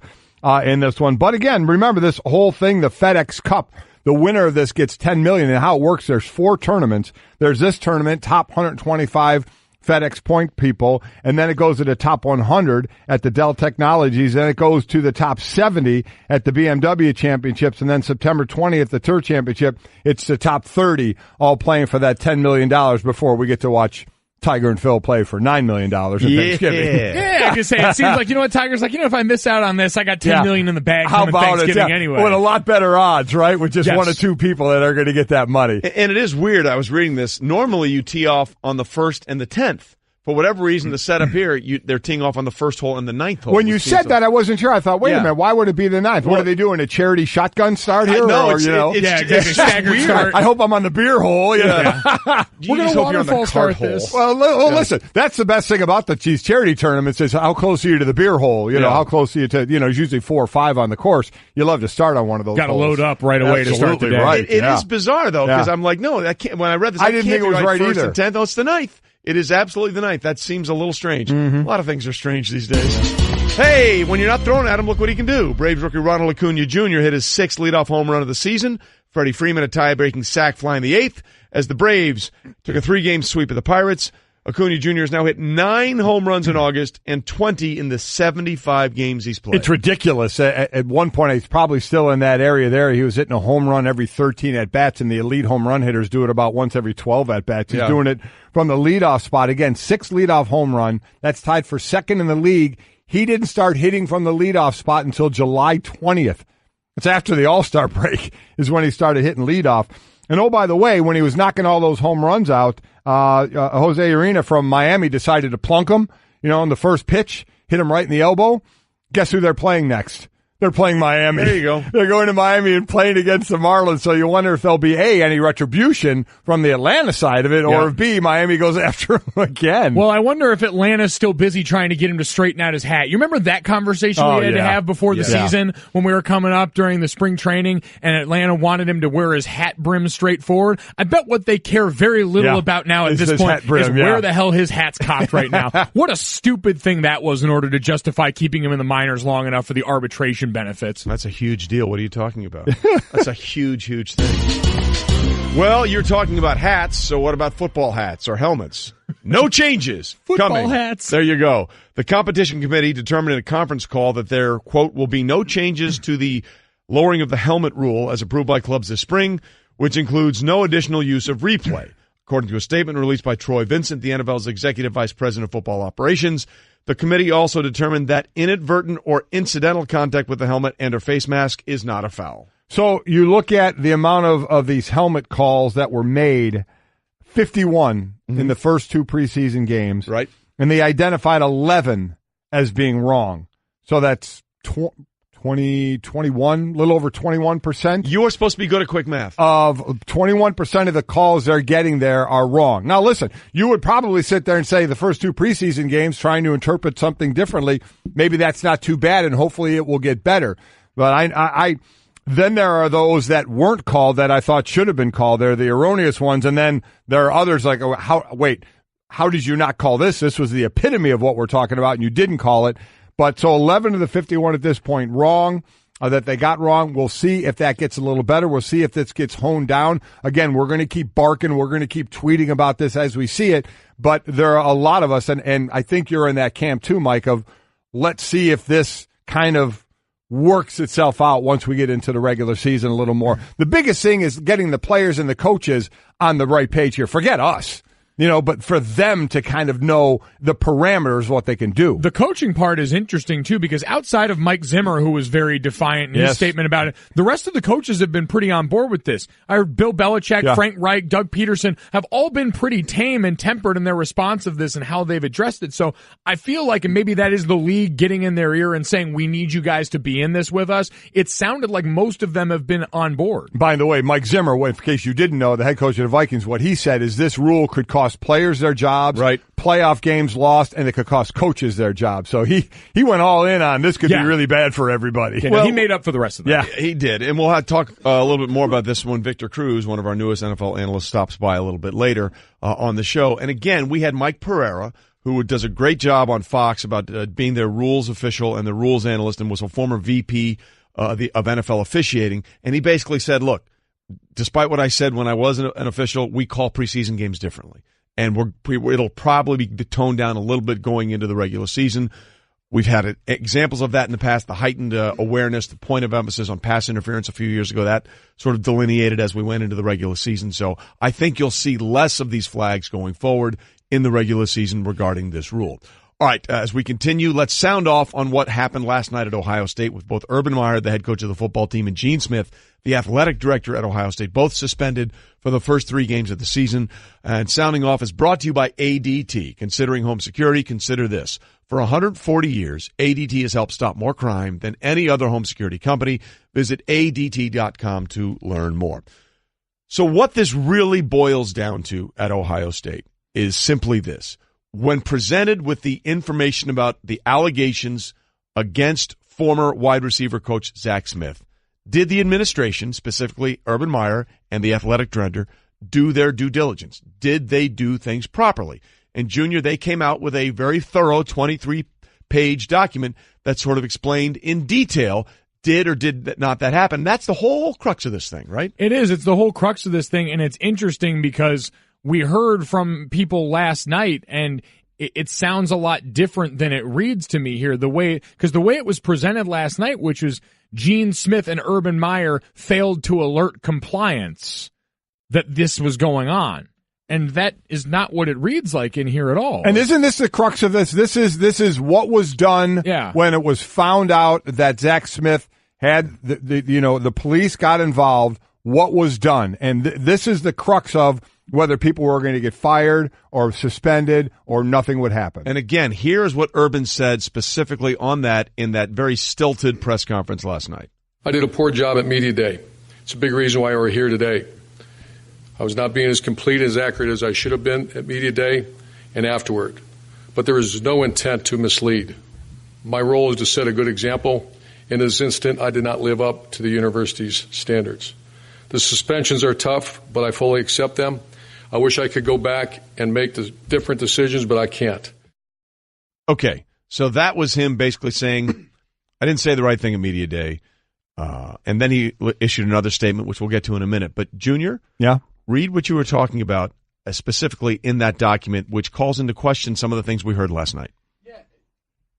in this one. But again, remember this whole thing, the FedEx Cup. The winner of this gets $10 million, and how it works, there's 4 tournaments. There's this tournament, top 125 FedEx point people, and then it goes to the top 100 at the Dell Technologies, and it goes to the top 70 at the BMW Championships, and then September 20th, the Tour Championship, it's the top 30 all playing for that $10 million before we get to watch Tiger and Phil play for $9 million in Thanksgiving. Yeah, I can say it seems like, you know what, Tiger's like, if I miss out on this, I got $10 million in the bag coming Thanksgiving anyway. With a lot better odds, right? With just 1 or 2 people that are going to get that money. And it is weird. I was reading this. Normally you tee off on the 1st and the 10th. For whatever reason, the setup here, they're teeing off on the 1st hole and the 9th hole. When you said that, I wasn't sure. I thought, wait a minute, why would it be the 9th? What are they doing, a charity shotgun start here? It's staggered start. I hope I'm on the beer hole. We're going to waterfall start this. Well, listen, that's the best thing about these charity tournaments is how close are you to the beer hole? How close are you to, it's usually 4 or 5 on the course. You love to start on one of those Got to load up right away to start the day. Right. It is bizarre, though, because I'm like, no, that can't, when I read this, I didn't think it was right either. 1st and 10th. Oh, it's the 9th. It is absolutely the 9th. That seems a little strange. Mm-hmm. A lot of things are strange these days. Hey, when you're not throwing at him, look what he can do. Braves rookie Ronald Acuna Jr. hit his 6th leadoff home run of the season. Freddie Freeman a tie-breaking sac flying the 8th as the Braves took a 3-game sweep of the Pirates. Acuna Jr. has now hit 9 home runs in August and 20 in the 75 games he's played. It's ridiculous. At one point, he's probably still in that area there. He was hitting a home run every 13 at-bats, and the elite home run hitters do it about once every 12 at-bats. He's doing it from the leadoff spot. Again, 6 leadoff home run. That's tied for 2nd in the league. He didn't start hitting from the leadoff spot until July 20th. It's after the All-Star break is when he started hitting leadoff. And, oh, by the way, when he was knocking all those home runs out, Jose Urena from Miami decided to plunk him, on the first pitch, hit him right in the elbow. Guess who they're playing next? They're playing Miami. There you go. They're going to Miami and playing against the Marlins. So you wonder if there'll be, A, any retribution from the Atlanta side of it, or if B, Miami goes after him again. Well, I wonder if Atlanta's still busy trying to get him to straighten out his hat. You remember that conversation we had to have before the season when we were coming up during the spring training and Atlanta wanted him to wear his hat brim straight forward? I bet what they care very little about now at this point is where the hell his hat's cocked right now. What a stupid thing that was in order to justify keeping him in the minors long enough for the arbitration benefits. That's a huge deal. What are you talking about? That's a huge, huge thing. Well, you're talking about hats, so what about football hats or helmets? No changes football hats. There you go. The competition committee determined in a conference call that there, quote, will be no changes to the lowering of the helmet rule as approved by clubs this spring, which includes no additional use of replay. According to a statement released by Troy Vincent, the NFL's executive vice president of football operations, the committee also determined that inadvertent or incidental contact with the helmet and or face mask is not a foul. So you look at the amount of these helmet calls that were made, 51 in the first two preseason games. Right. And they identified 11 as being wrong. So that's 21, a little over 21%. You are supposed to be good at quick math. Of 21% of the calls they're getting there are wrong. Now, listen, you would probably sit there and say the first two preseason games trying to interpret something differently, maybe that's not too bad, and hopefully it will get better. But I then there are those that weren't called that I thought should have been called. They're the erroneous ones, and then there are others like, how did you not call this? This was the epitome of what we're talking about, and you didn't call it. But so 11 of the 51 at this point wrong, that they got wrong. We'll see if that gets a little better. We'll see if this gets honed down. Again, we're going to keep barking. We're going to keep tweeting about this as we see it. But there are a lot of us, and I think you're in that camp too, Mike, of let's see if this kind of works itself out once we get into the regular season a little more. The biggest thing is getting the players and the coaches on the right page here. Forget us. But for them to kind of know the parameters, what they can do. The coaching part is interesting, too, because outside of Mike Zimmer, who was very defiant in his statement about it, the rest of the coaches have been pretty on board with this. I heard Bill Belichick, Frank Reich, Doug Peterson have all been pretty tame and tempered in their response of this and how they've addressed it. So I feel like, and maybe that is the league getting in their ear and saying, we need you guys to be in this with us. It sounded like most of them have been on board. By the way, Mike Zimmer, in case you didn't know, the head coach of the Vikings, what he said is this rule could cost players their jobs, playoff games lost, and it could cost coaches their jobs. So he went all in on this could be really bad for everybody. Yeah, well, he made up for the rest of them. Yeah, he did. And we'll have to talk a little bit more about this when Victor Cruz, one of our newest NFL analysts, stops by a little bit later on the show. And again, we had Mike Pereira, who does a great job on Fox about being their rules official and the rules analyst, and was a former VP of NFL officiating. And he basically said, look, despite what I said when I was an official, we call preseason games differently. And it'll probably be toned down a little bit going into the regular season. We've had examples of that in the past, the heightened awareness, the point of emphasis on pass interference a few years ago. That sort of delineated as we went into the regular season. So I think you'll see less of these flags going forward in the regular season regarding this rule. All right, as we continue, let's sound off on what happened last night at Ohio State with both Urban Meyer, the head coach of the football team, and Gene Smith, the athletic director at Ohio State, both suspended for the first 3 games of the season. And sounding off is brought to you by ADT. Considering home security, consider this. For 140 years, ADT has helped stop more crime than any other home security company. Visit ADT.com to learn more. So what this really boils down to at Ohio State is simply this. When presented with the information about the allegations against former wide receiver coach Zach Smith, did the administration, specifically Urban Meyer and the athletic director, do their due diligence? Did they do things properly? And, Junior, they came out with a very thorough 23-page document that sort of explained in detail did or did not that happen. That's the whole crux of this thing, right? It is. It's the whole crux of this thing, and it's interesting because we heard from people last night, and it sounds a lot different than it reads to me here. Because the way it was presented last night, which was Gene Smith and Urban Meyer failed to alert compliance that this was going on. And that is not what it reads like in here at all. And isn't this the crux of this? This is what was done when it was found out that Zach Smith had the police got involved, what was done? And this is the crux of whether people were going to get fired or suspended or nothing would happen. And again, here's what Urban said specifically on that in that very stilted press conference last night. I did a poor job at Media Day. It's a big reason why we're here today. I was not being as complete, as accurate as I should have been at Media Day and afterward. But there is no intent to mislead. My role is to set a good example. In this instant, I did not live up to the university's standards. The suspensions are tough, but I fully accept them. I wish I could go back and make the different decisions, but I can't. Okay, so that was him basically saying, I didn't say the right thing at Media Day. And then he issued another statement, which we'll get to in a minute. But, Junior, read what you were talking about specifically in that document, which calls into question some of the things we heard last night.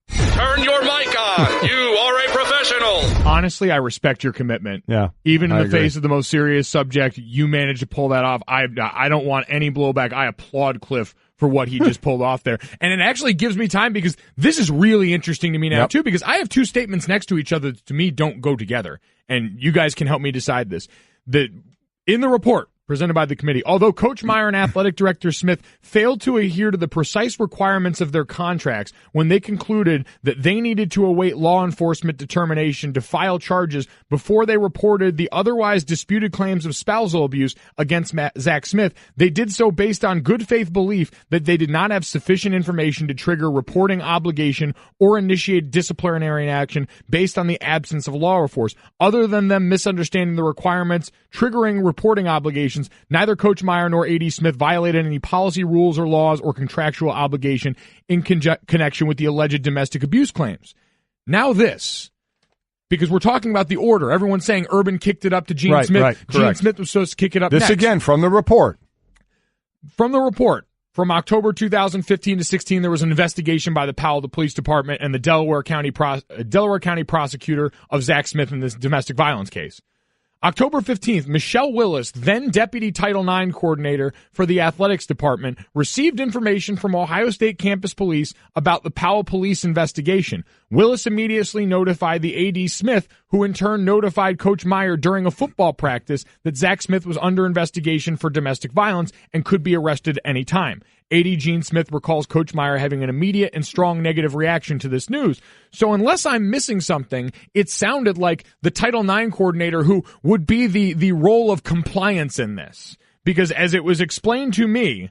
Turn your mic on. You are a professional. Honestly, I respect your commitment. Yeah, even in the face of the most serious subject, you managed to pull that off. I don't want any blowback. I applaud Cliff for what he just pulled off there. And it actually gives me time because this is really interesting to me now, too, because I have two statements next to each other that to me don't go together. And you guys can help me decide this. In the report presented by the committee, although Coach Meyer and Athletic Director Smith failed to adhere to the precise requirements of their contracts when they concluded that they needed to await law enforcement determination to file charges before they reported the otherwise disputed claims of spousal abuse against Zach Smith, they did so based on good faith belief that they did not have sufficient information to trigger reporting obligation or initiate disciplinary action based on the absence of law enforcement. Other than them misunderstanding the requirements triggering reporting obligations, neither Coach Meyer nor AD Smith violated any policy, rules, or laws or contractual obligation in connection with the alleged domestic abuse claims. Now this, because we're talking about the order. Everyone's saying Urban kicked it up to Gene Smith. Right, Gene Smith was supposed to kick it up next. This again from the report. From the report. From October 2015 to 16, there was an investigation by the Powell Police Department and the Delaware County prosecutor of Zach Smith in this domestic violence case. October 15th, Michelle Willis, then Deputy Title IX Coordinator for the Athletics Department, received information from Ohio State Campus Police about the Powell Police investigation. Willis immediately notified the AD Smith, who in turn notified Coach Meyer during a football practice that Zach Smith was under investigation for domestic violence and could be arrested any time. AD Gene Smith recalls Coach Meyer having an immediate and strong negative reaction to this news. So unless I'm missing something, it sounded like the Title IX coordinator who would be the role of compliance in this. Because as it was explained to me,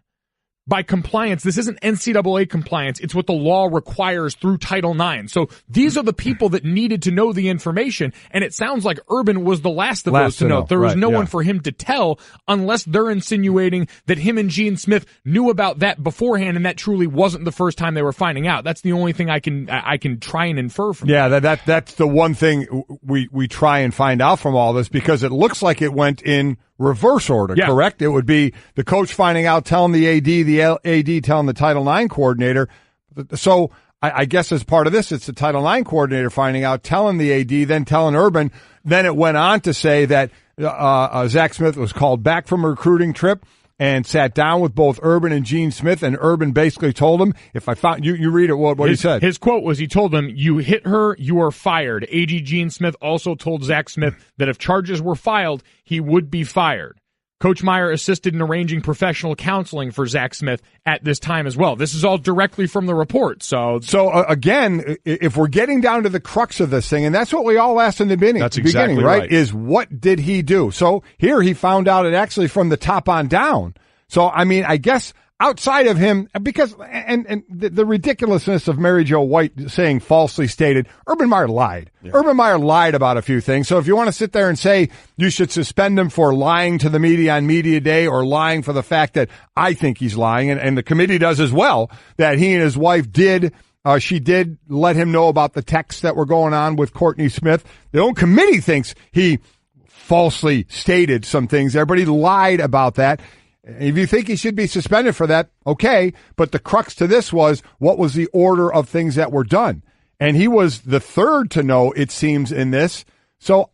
by compliance, this isn't NCAA compliance. It's what the law requires through Title IX. So these are the people that needed to know the information, and it sounds like Urban was the last of those to know. There was no one for him to tell unless they're insinuating that him and Gene Smith knew about that beforehand, and that truly wasn't the first time they were finding out. That's the only thing I can try and infer from that. That's the one thing we try and find out from all this, because it looks like it went in reverse order, correct? It would be the coach finding out, telling the AD telling the Title IX coordinator. So I guess as part of this, it's the Title IX coordinator finding out, telling the AD, then telling Urban. Then it went on to say that Zach Smith was called back from a recruiting trip and sat down with both Urban and Gene Smith, and Urban basically told him, if I found you read it, what he said. His quote was, he told them, "You hit her, you are fired." AG Gene Smith also told Zach Smith that if charges were filed, he would be fired. Coach Meyer assisted in arranging professional counseling for Zach Smith at this time as well. This is all directly from the report. So again, if we're getting down to the crux of this thing, and that's what we all asked in the beginning, that's exactly right, is what did he do? So here he found out it actually from the top on down. So, I mean, I guess outside of him, because, and the ridiculousness of Mary Jo White saying falsely stated, Urban Meyer lied. Yeah. Urban Meyer lied about a few things. So if you want to sit there and say you should suspend him for lying to the media on Media Day, or lying for the fact that I think he's lying, and the committee does as well, that he and his wife did let him know about the texts that were going on with Courtney Smith. The own committee thinks he falsely stated some things there, but he lied about that. If you think he should be suspended for that, okay, but the crux to this was, what was the order of things that were done? And he was the third to know, it seems, in this. So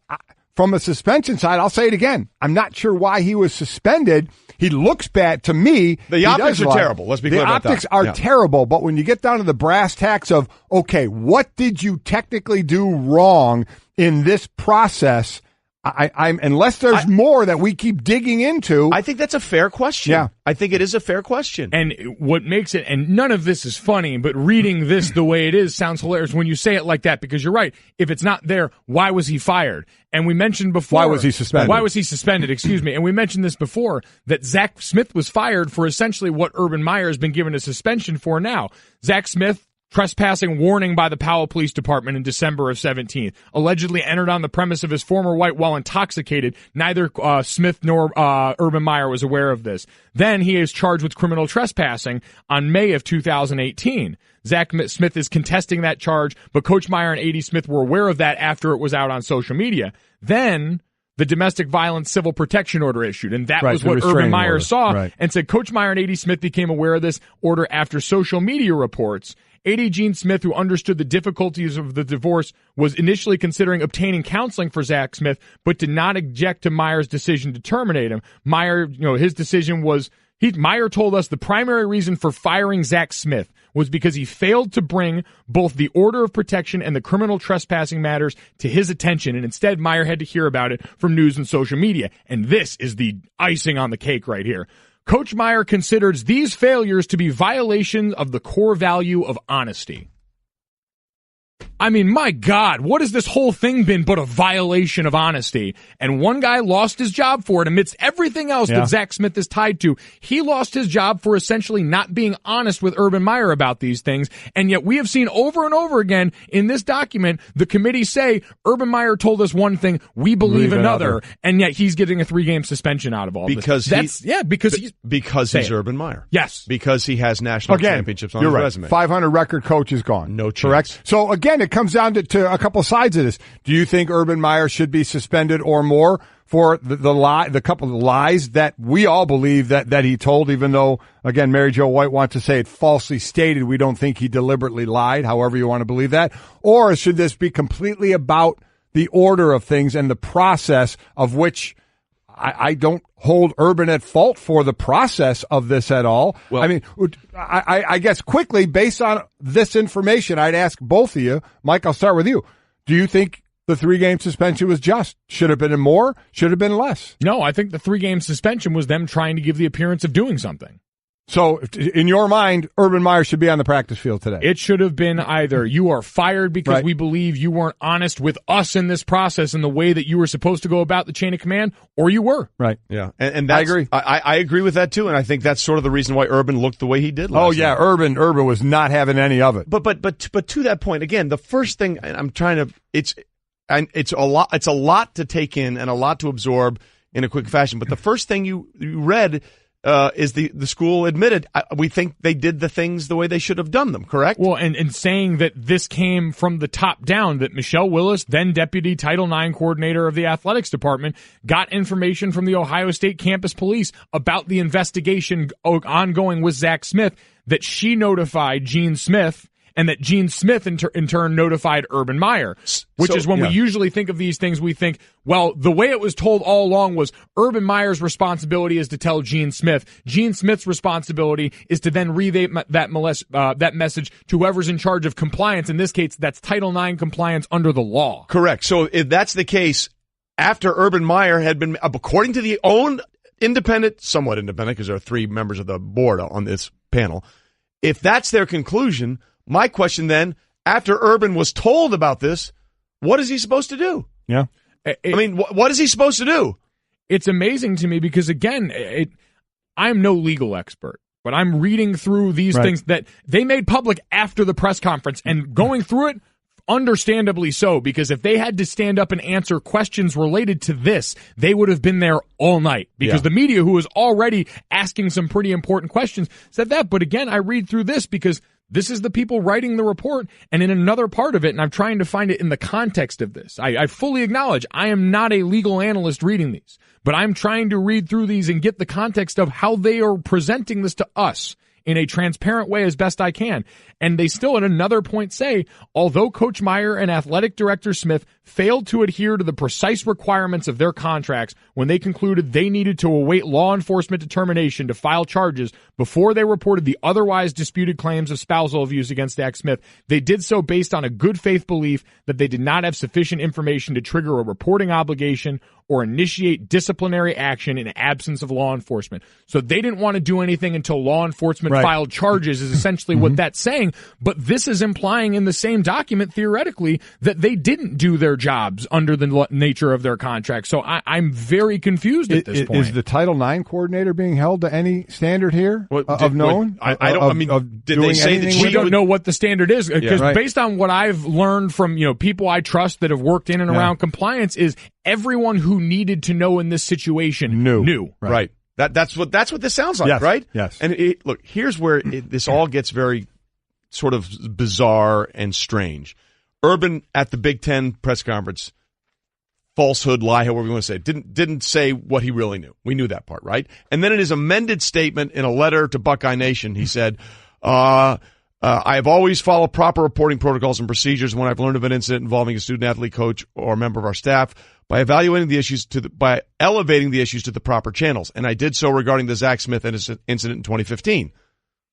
from a suspension side, I'll say it again, I'm not sure why he was suspended. He looks bad to me. The optics are terrible. Let's be clear about that. The optics are terrible, but when you get down to the brass tacks of, okay, what did you technically do wrong in this process, I'm unless there's more that we keep digging into. I think that's a fair question. Yeah. I think it is a fair question. And what makes it, and none of this is funny, but reading this the way it is sounds hilarious when you say it like that, because you're right. If it's not there, why was he fired? And we mentioned before. Why was he suspended? Why was he suspended? Excuse me. And we mentioned this before, that Zach Smith was fired for essentially what Urban Meyer has been given a suspension for now. Zach Smith, trespassing warning by the Powell Police Department in December of 17. Allegedly entered on the premise of his former wife while intoxicated. Neither Smith nor Urban Meyer was aware of this. Then he is charged with criminal trespassing on May of 2018. Zach Smith is contesting that charge, but Coach Meyer and A.D. Smith were aware of that after it was out on social media. Then the domestic violence civil protection order issued, and that was what Urban Meyer saw and said Coach Meyer and A.D. Smith became aware of this order after social media reports. A.D. Gene Smith, who understood the difficulties of the divorce, was initially considering obtaining counseling for Zach Smith, but did not object to Meyer's decision to terminate him. Meyer, his decision was, Meyer told us the primary reason for firing Zach Smith was because he failed to bring both the order of protection and the criminal trespassing matters to his attention, and instead Meyer had to hear about it from news and social media. And this is the icing on the cake right here. Coach Meyer considers these failures to be violations of the core value of honesty. I mean, my God, what has this whole thing been but a violation of honesty? And one guy lost his job for it amidst everything else that Zach Smith is tied to. He lost his job for essentially not being honest with Urban Meyer about these things. And yet we have seen over and over again in this document, the committee say, Urban Meyer told us one thing, we believe another. And yet he's getting a 3-game suspension out of all this. Because he's Urban Meyer. Yes. Because he has national championships on his resume. 500 record coach is gone. No chance. Correct? So again, it comes down to a couple sides of this. Do you think Urban Meyer should be suspended or more for the couple of lies that we all believe that he told, even though, again, Mary Jo White wants to say it falsely stated. We don't think he deliberately lied, however you want to believe that. Or should this be completely about the order of things and the process of which I don't hold Urban at fault for the process of this at all. Well, I mean, I guess quickly, based on this information, I'd ask both of you. Mike, I'll start with you. Do you think the 3-game suspension was just? Should have been more? Should have been less? No, I think the 3-game suspension was them trying to give the appearance of doing something. So, in your mind, Urban Meyer should be on the practice field today. It should have been either you are fired because we believe you weren't honest with us in this process in the way that you were supposed to go about the chain of command, or you were. Right. Yeah. And I agree. I agree with that, too, and I think that's sort of the reason why Urban looked the way he did last night. Urban was not having any of it. But to that point, again, the first thing I'm trying to it's a lot to take in and a lot to absorb in a quick fashion. But the first thing you read is the school admitted, we think they did the things the way they should have done them, correct? Well, and saying that this came from the top down, that Michelle Willis, then Deputy Title IX Coordinator of the Athletics Department, got information from the Ohio State Campus Police about the investigation ongoing with Zach Smith, that she notified Gene Smith, and that Gene Smith in turn notified Urban Meyer, which is when we usually think of these things, we think, well, the way it was told all along was Urban Meyer's responsibility is to tell Gene Smith. Gene Smith's responsibility is to then relay that message to whoever's in charge of compliance. In this case, that's Title IX compliance under the law. Correct. So if that's the case, after Urban Meyer had been, according to the own somewhat independent, because there are 3 members of the board on this panel, if that's their conclusion, my question then, after Urban was told about this, what is he supposed to do? Yeah. What is he supposed to do? It's amazing to me because, again, I'm no legal expert, but I'm reading through these things that they made public after the press conference and going through it, understandably so, because if they had to stand up and answer questions related to this, they would have been there all night because the media, who was already asking some pretty important questions, said that. But again, I read through this because this is the people writing the report, and in another part of it, and I'm trying to find it in the context of this. I fully acknowledge I am not a legal analyst reading these, but I'm trying to read through these and get the context of how they are presenting this to us in a transparent way as best I can. And they still at another point say, although Coach Meyer and Athletic Director Smith failed to adhere to the precise requirements of their contracts when they concluded they needed to await law enforcement determination to file charges before they reported the otherwise disputed claims of spousal abuse against Zach Smith, they did so based on a good faith belief that they did not have sufficient information to trigger a reporting obligation or initiate disciplinary action in absence of law enforcement. So they didn't want to do anything until law enforcement filed charges is essentially what that's saying. But this is implying in the same document, theoretically, that they didn't do their jobs under the nature of their contract. So I'm very confused at this point. Is the Title IX coordinator being held to any standard here of knowing? Did they say that we don't know what the standard is? Because based on what I've learned from people I trust that have worked in and around compliance is everyone who needed to know in this situation knew. Right. That's what this sounds like, right? Yes. And look, here's where this all gets very sort of bizarre and strange. Urban at the Big Ten press conference, falsehood, lie, however you want to say it, didn't say what he really knew. We knew that part, right? And then in his amended statement in a letter to Buckeye Nation, he said, I have always followed proper reporting protocols and procedures when I've learned of an incident involving a student-athlete, coach, or a member of our staff by elevating the issues to the proper channels. And I did so regarding the Zach Smith incident in 2015.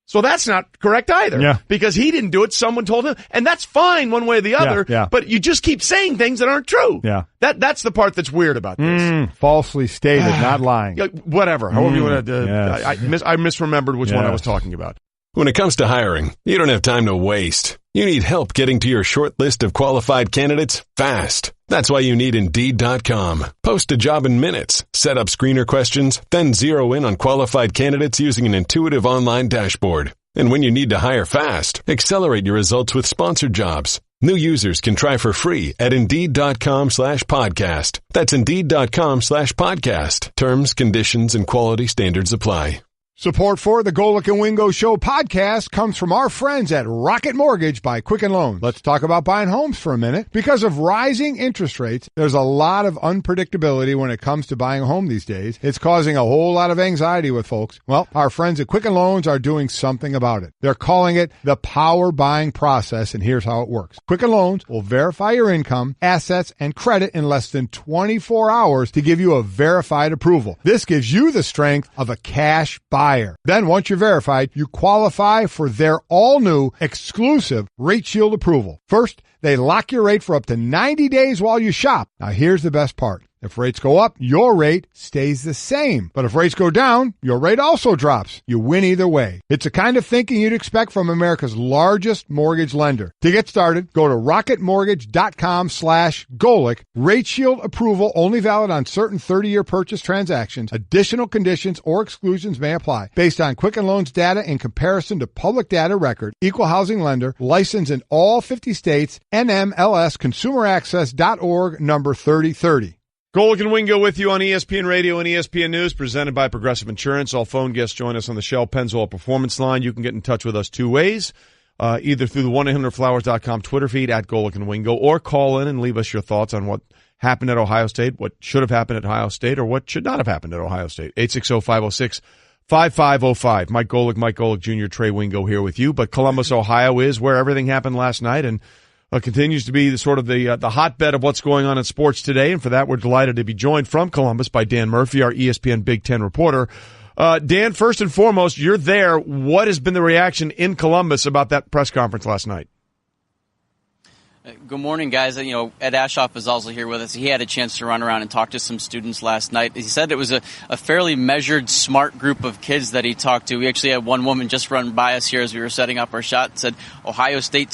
So that's not correct either. Because he didn't do it. Someone told him. And that's fine one way or the other. But you just keep saying things that aren't true. That's the part that's weird about this. Falsely stated, not lying. Whatever. However you want to. I misremembered which one I was talking about. When it comes to hiring, you don't have time to waste. You need help getting to your short list of qualified candidates fast. That's why you need Indeed.com. Post a job in minutes, set up screener questions, then zero in on qualified candidates using an intuitive online dashboard. And when you need to hire fast, accelerate your results with sponsored jobs. New users can try for free at Indeed.com/podcast. That's Indeed.com/podcast. Terms, conditions, and quality standards apply. Support for the Golic and Wingo Show podcast comes from our friends at Rocket Mortgage by Quicken Loans. Let's talk about buying homes for a minute. Because of rising interest rates, there's a lot of unpredictability when it comes to buying a home these days. It's causing a whole lot of anxiety with folks. Well, our friends at Quicken Loans are doing something about it. They're calling it the power buying process, and here's how it works. Quicken Loans will verify your income, assets, and credit in less than 24 hours to give you a verified approval. This gives you the strength of a cash buyer. Then once you're verified, you qualify for their all-new exclusive Rate Shield approval. First, they lock your rate for up to 90 days while you shop. Now here's the best part. If rates go up, your rate stays the same. But if rates go down, your rate also drops. You win either way. It's the kind of thinking you'd expect from America's largest mortgage lender. To get started, go to rocketmortgage.com/Golic. Rate Shield approval only valid on certain 30-year purchase transactions. Additional conditions or exclusions may apply. Based on Quicken Loans data in comparison to public data record. Equal housing lender. Licensed in all 50 states. NMLSconsumeraccess.org number 3030. Golic and Wingo with you on ESPN Radio and ESPN News, presented by Progressive Insurance. All phone guests join us on the Shell Pennzoil Performance Line. You can get in touch with us two ways, either through the 1-800-Flowers.com Twitter feed at Golic and Wingo, or call in and leave us your thoughts on what happened at Ohio State, what should have happened at Ohio State, or what should not have happened at Ohio State. 860-506-5505. Mike Golic Jr., Trey Wingo here with you. But Columbus, Ohio is where everything happened last night, and continues to be the hotbed of what's going on in sports today. And for that, we're delighted to be joined from Columbus by Dan Murphy, our ESPN Big Ten reporter. Dan, first and foremost, you're there. What has been the reaction in Columbus about that press conference last night? Good morning, guys. Ed Ashoff is also here with us. He had a chance to run around and talk to some students last night. He said it was a fairly measured, smart group of kids that he talked to. We actually had one woman just run by us here as we were setting up our shot and said, Ohio State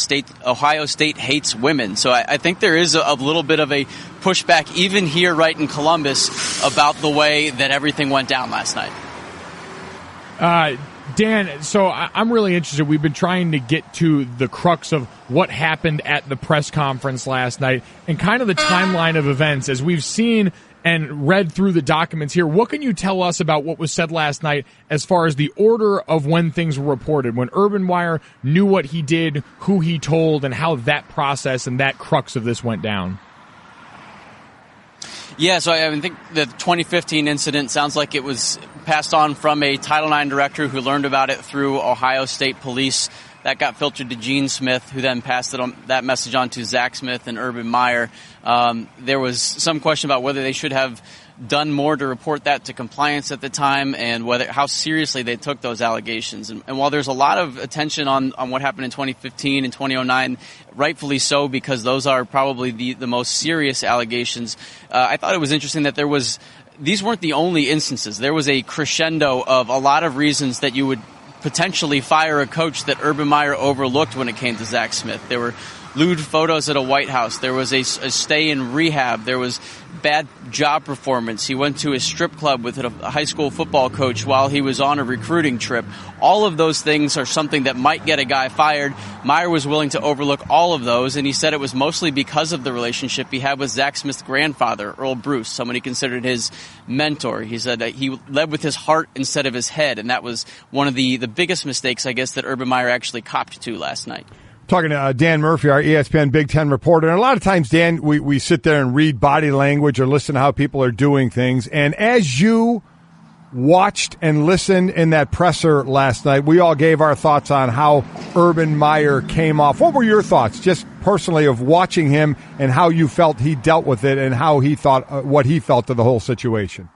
hates women. So I think there is a little bit of a pushback even here right in Columbus about the way that everything went down last night. Dan, so I'm really interested. We've been trying to get to the crux of what happened at the press conference last night and kind of the timeline of events as we've seen and read through the documents here. What can you tell us about what was said last night as far as the order of when things were reported, when Urban Meyer knew what he did, who he told, and how that process and that crux of this went down? Yeah, so I think the 2015 incident sounds like it was passed on from a Title IX director who learned about it through Ohio State Police. That got filtered to Gene Smith, who then passed that message on to Zach Smith and Urban Meyer. There was some question about whether they should have done more to report that to compliance at the time and how seriously they took those allegations. And while there's a lot of attention on what happened in 2015 and 2009, rightfully so, because those are probably the most serious allegations, I thought it was interesting that these weren't the only instances. There was a crescendo of a lot of reasons that you would potentially fire a coach that Urban Meyer overlooked when it came to Zach Smith. There were lewd photos at a White House. There was a stay in rehab. There was bad job performance. He went to a strip club with a high school football coach while he was on a recruiting trip. All of those things are something that might get a guy fired. Meyer was willing to overlook all of those, and he said it was mostly because of the relationship he had with Zach Smith's grandfather, Earl Bruce, someone he considered his mentor. He said that he led with his heart instead of his head, and that was one of the biggest mistakes, I guess, that Urban Meyer actually copped to last night. Talking to Dan Murphy, our ESPN Big Ten reporter. And a lot of times, Dan, we sit there and read body language or listen to how people are doing things. And as you watched and listened in that presser last night, we all gave our thoughts on how Urban Meyer came off. What were your thoughts, just personally, of watching him and how you felt he dealt with it and how he thought what he felt of the whole situation?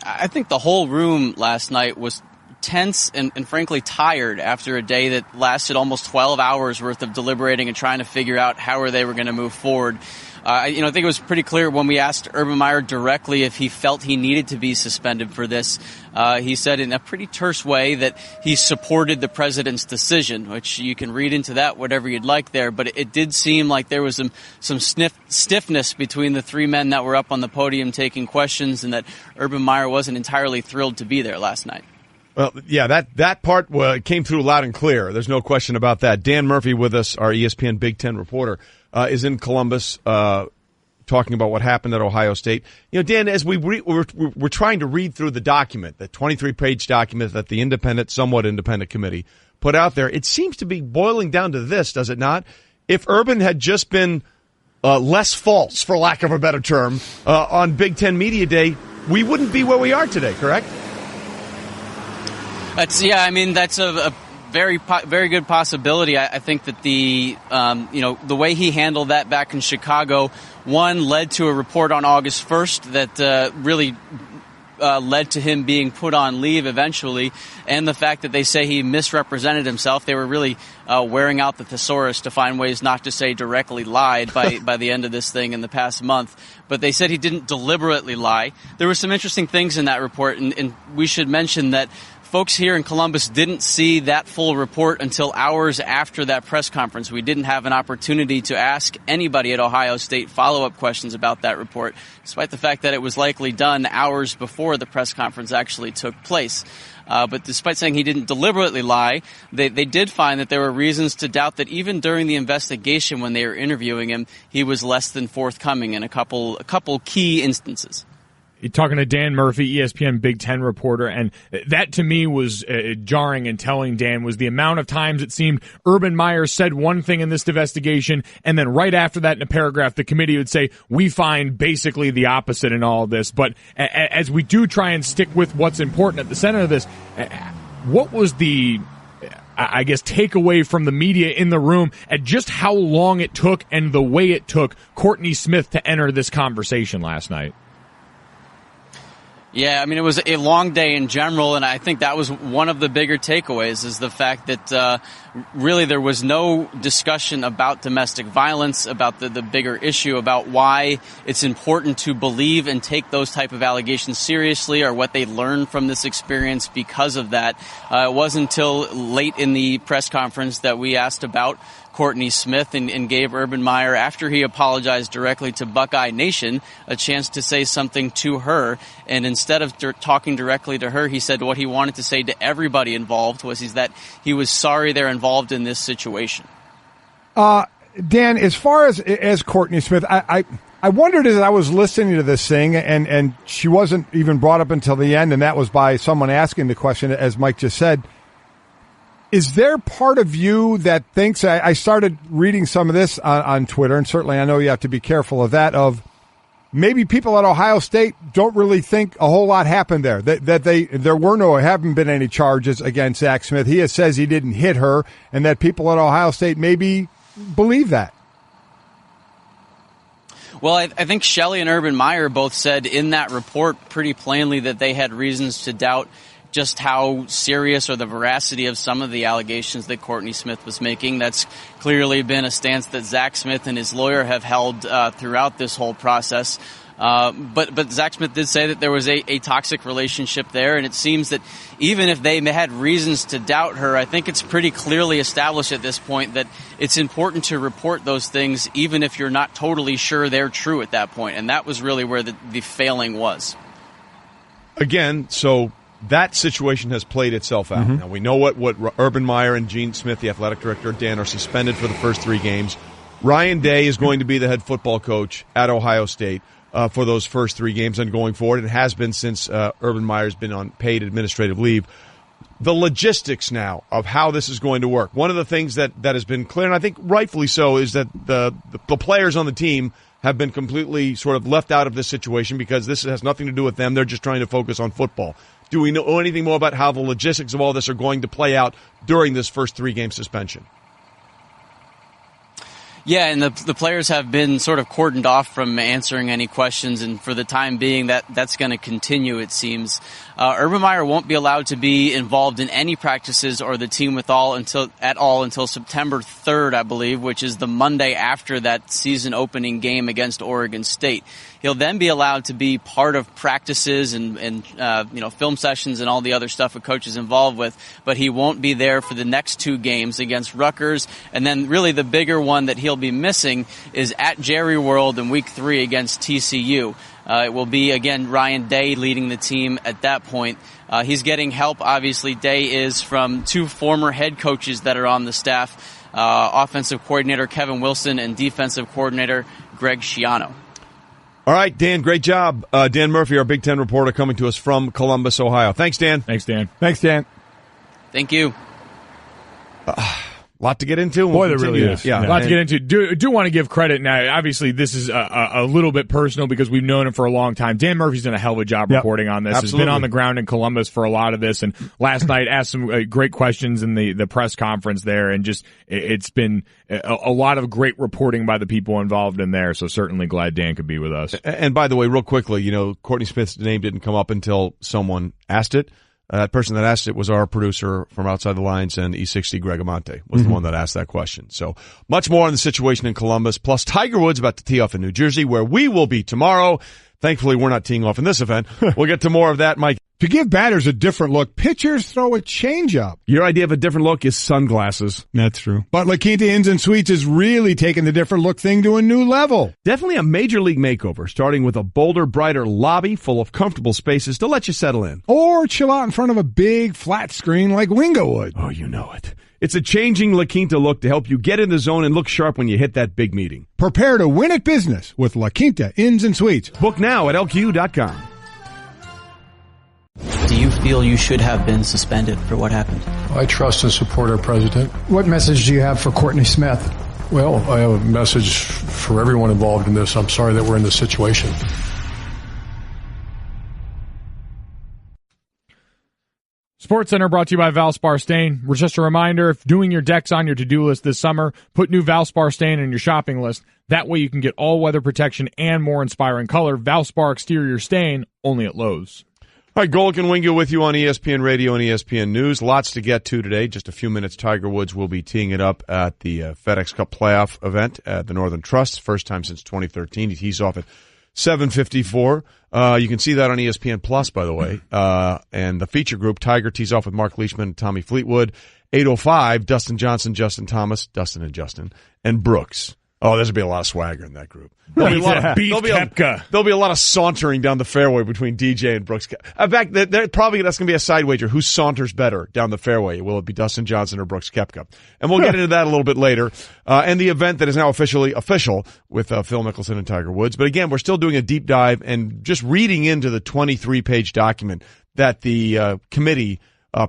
I think the whole room last night was tense and frankly tired after a day that lasted almost 12 hours worth of deliberating and trying to figure out how they were going to move forward. I think it was pretty clear when we asked Urban Meyer directly if he felt he needed to be suspended for this. He said in a pretty terse way that he supported the president's decision, which you can read into that whatever you'd like there. But it did seem like there was some stiffness between the three men that were up on the podium taking questions, and that Urban Meyer wasn't entirely thrilled to be there last night. Well, yeah, that part came through loud and clear. There's no question about that. Dan Murphy with us, our ESPN Big Ten reporter, is in Columbus talking about what happened at Ohio State. You know, Dan, as we're trying to read through the document, the 23-page document that the somewhat independent committee put out there, it seems to be boiling down to this, does it not? If Urban had just been less false, for lack of a better term, on Big Ten Media Day, we wouldn't be where we are today, correct? That's a very good possibility. I think that the way he handled that back in Chicago, one, led to a report on August 1st that really led to him being put on leave eventually, and the fact that they say he misrepresented himself. They were really wearing out the thesaurus to find ways not to say directly lied by the end of this thing in the past month. But they said he didn't deliberately lie. There were some interesting things in that report, and we should mention that folks here in Columbus didn't see that full report until hours after that press conference. We didn't have an opportunity to ask anybody at Ohio State follow-up questions about that report, despite the fact that it was likely done hours before the press conference actually took place. But despite saying he didn't deliberately lie, they did find that there were reasons to doubt that even during the investigation when they were interviewing him, he was less than forthcoming in a couple key instances. You're talking to Dan Murphy, ESPN Big Ten reporter, and that to me was jarring and telling, Dan, was the amount of times it seemed Urban Meyer said one thing in this investigation, and then right after that in a paragraph, the committee would say, we find basically the opposite in all of this. But as we do try and stick with what's important at the center of this, what was the, I guess, takeaway from the media in the room at just how long it took and the way it took Courtney Smith to enter this conversation last night? Yeah, I mean, it was a long day in general, and I think that was one of the bigger takeaways, is the fact that really there was no discussion about domestic violence, about the bigger issue, about why it's important to believe and take those type of allegations seriously, or what they learned from this experience because of that. It wasn't until late in the press conference that we asked about Courtney Smith and gave Urban Meyer, after he apologized directly to Buckeye Nation, a chance to say something to her. And instead of talking directly to her, he said what he wanted to say to everybody involved was that he was sorry they're involved in this situation. Dan, as far as Courtney Smith, I wondered as I was listening to this thing, and she wasn't even brought up until the end, and that was by someone asking the question, as Mike just said. Is there part of you that thinks, I started reading some of this on Twitter, and certainly I know you have to be careful of that, of maybe people at Ohio State don't really think a whole lot happened there. Haven't been any charges against Zach Smith. He says he didn't hit her, and that people at Ohio State maybe believe that. Well, I think Shelley and Urban Meyer both said in that report pretty plainly that they had reasons to doubt just how serious or the veracity of some of the allegations that Courtney Smith was making. That's clearly been a stance that Zach Smith and his lawyer have held throughout this whole process. But Zach Smith did say that there was a toxic relationship there, and it seems that even if they had reasons to doubt her, I think it's pretty clearly established at this point that it's important to report those things even if you're not totally sure they're true at that point. And that was really where the failing was. Again, so that situation has played itself out. Now, we know what Urban Meyer and Gene Smith, the athletic director, Dan, are suspended for the first 3 games. Ryan Day is going to be the head football coach at Ohio State for those first 3 games and going forward. It has been since Urban Meyer's been on paid administrative leave. The logistics now of how this is going to work. One of the things that has been clear, and I think rightfully so, is that the players on the team have been completely sort of left out of this situation because this has nothing to do with them. They're just trying to focus on football. Do we know anything more about how the logistics of all this are going to play out during this first 3-game suspension? Yeah, and the players have been sort of cordoned off from answering any questions, and for the time being, that's going to continue, it seems. Urban Meyer won't be allowed to be involved in any practices or the team until September 3rd, I believe, which is the Monday after that season opening game against Oregon State. He'll then be allowed to be part of practices and film sessions and all the other stuff a coach is involved with, but he won't be there for the next 2 games against Rutgers. And then really the bigger one that he'll be missing is at Jerry World in Week 3 against TCU. It will be, again, Ryan Day leading the team at that point. He's getting help, obviously. Day is from 2 former head coaches that are on the staff, offensive coordinator Kevin Wilson and defensive coordinator Greg Schiano. All right, Dan, great job. Dan Murphy, our Big Ten reporter, coming to us from Columbus, Ohio. Thanks, Dan. Thanks, Dan. Thanks, Dan. Thank you. Lot to get into. Boy, there really is. Yeah, a lot to get into. Do want to give credit now. Obviously, this is a little bit personal because we've known him for a long time. Dan Murphy's done a hell of a job reporting on this. Absolutely. Has been on the ground in Columbus for a lot of this, and last night asked some great questions in the press conference there, and just it's been a lot of great reporting by the people involved in there. So certainly glad Dan could be with us. And by the way, real quickly, Courtney Smith's name didn't come up until someone asked it. That person that asked it was our producer from Outside the Lines and E60, Greg Amante, was the one that asked that question. So much more on the situation in Columbus, plus Tiger Woods about to tee off in New Jersey, where we will be tomorrow. Thankfully, we're not teeing off in this event. We'll get to more of that, Mike. To give batters a different look, pitchers throw a changeup. Your idea of a different look is sunglasses. That's true. But La Quinta Inns and Suites is really taking the different look thing to a new level. Definitely a major league makeover, starting with a bolder, brighter lobby full of comfortable spaces to let you settle in. Or chill out in front of a big flat screen like Wingo would. Oh, you know it. It's a changing La Quinta look to help you get in the zone and look sharp when you hit that big meeting. Prepare to win at business with La Quinta Inns and Suites. Book now at LQ.com. Do you feel you should have been suspended for what happened? I trust and support our president. What message do you have for Courtney Smith? Well, I have a message for everyone involved in this. I'm sorry that we're in this situation. SportsCenter brought to you by Valspar Stain. Just a reminder, if doing your decks on your to-do list this summer, put new Valspar Stain on your shopping list. That way you can get all-weather protection and more inspiring color. Valspar Exterior Stain, only at Lowe's. All right, Golic and Wingo with you on ESPN Radio and ESPN News. Lots to get to today. Just a few minutes, Tiger Woods will be teeing it up at the FedEx Cup playoff event at the Northern Trust. First time since 2013. He tees off at 7:54. You can see that on ESPN Plus, by the way. And the feature group, Tiger tees off with Mark Leishman and Tommy Fleetwood. 8:05, Dustin Johnson, Justin Thomas, and Brooks. Oh, there's going to be a lot of swagger in that group. There'll be a lot of sauntering down the fairway between DJ and Brooks. In fact, that's going to be a side wager. Who saunters better down the fairway? Will it be Dustin Johnson or Brooks Koepka? And we'll get into that a little bit later. And the event that is now officially official with Phil Mickelson and Tiger Woods. But again, we're still doing a deep dive and just reading into the 23-page document that the committee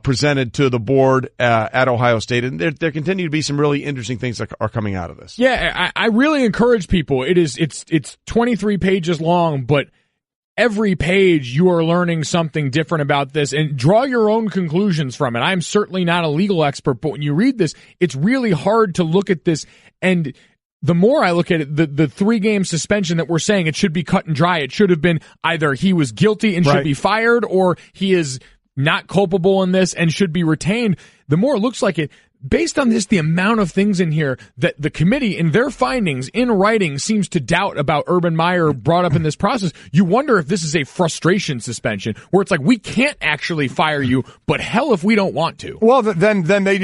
presented to the board at Ohio State, and there continue to be some really interesting things that are coming out of this. Yeah, I really encourage people. It's 23 pages long, but every page you are learning something different about this, and draw your own conclusions from it. I'm certainly not a legal expert, but when you read this, it's really hard to look at this. And the more I look at it, the 3-game suspension that we're saying, it should be cut and dry. It should have been either he was guilty and should be fired, or he is not culpable in this and should be retained. The more it looks like it, based on this, the amount of things in here that the committee in their findings in writing seems to doubt about Urban Meyer brought up in this process, you wonder if this is a frustration suspension where it's like, we can't actually fire you, but hell if we don't want to. Well, then they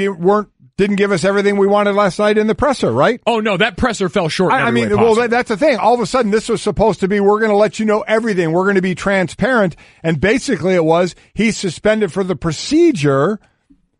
didn't give us everything we wanted last night in the presser, right? Oh, no, that presser fell short. I mean, well, that's the thing. All of a sudden, this was supposed to be, we're going to let you know everything. We're going to be transparent. And basically it was, he's suspended for the procedure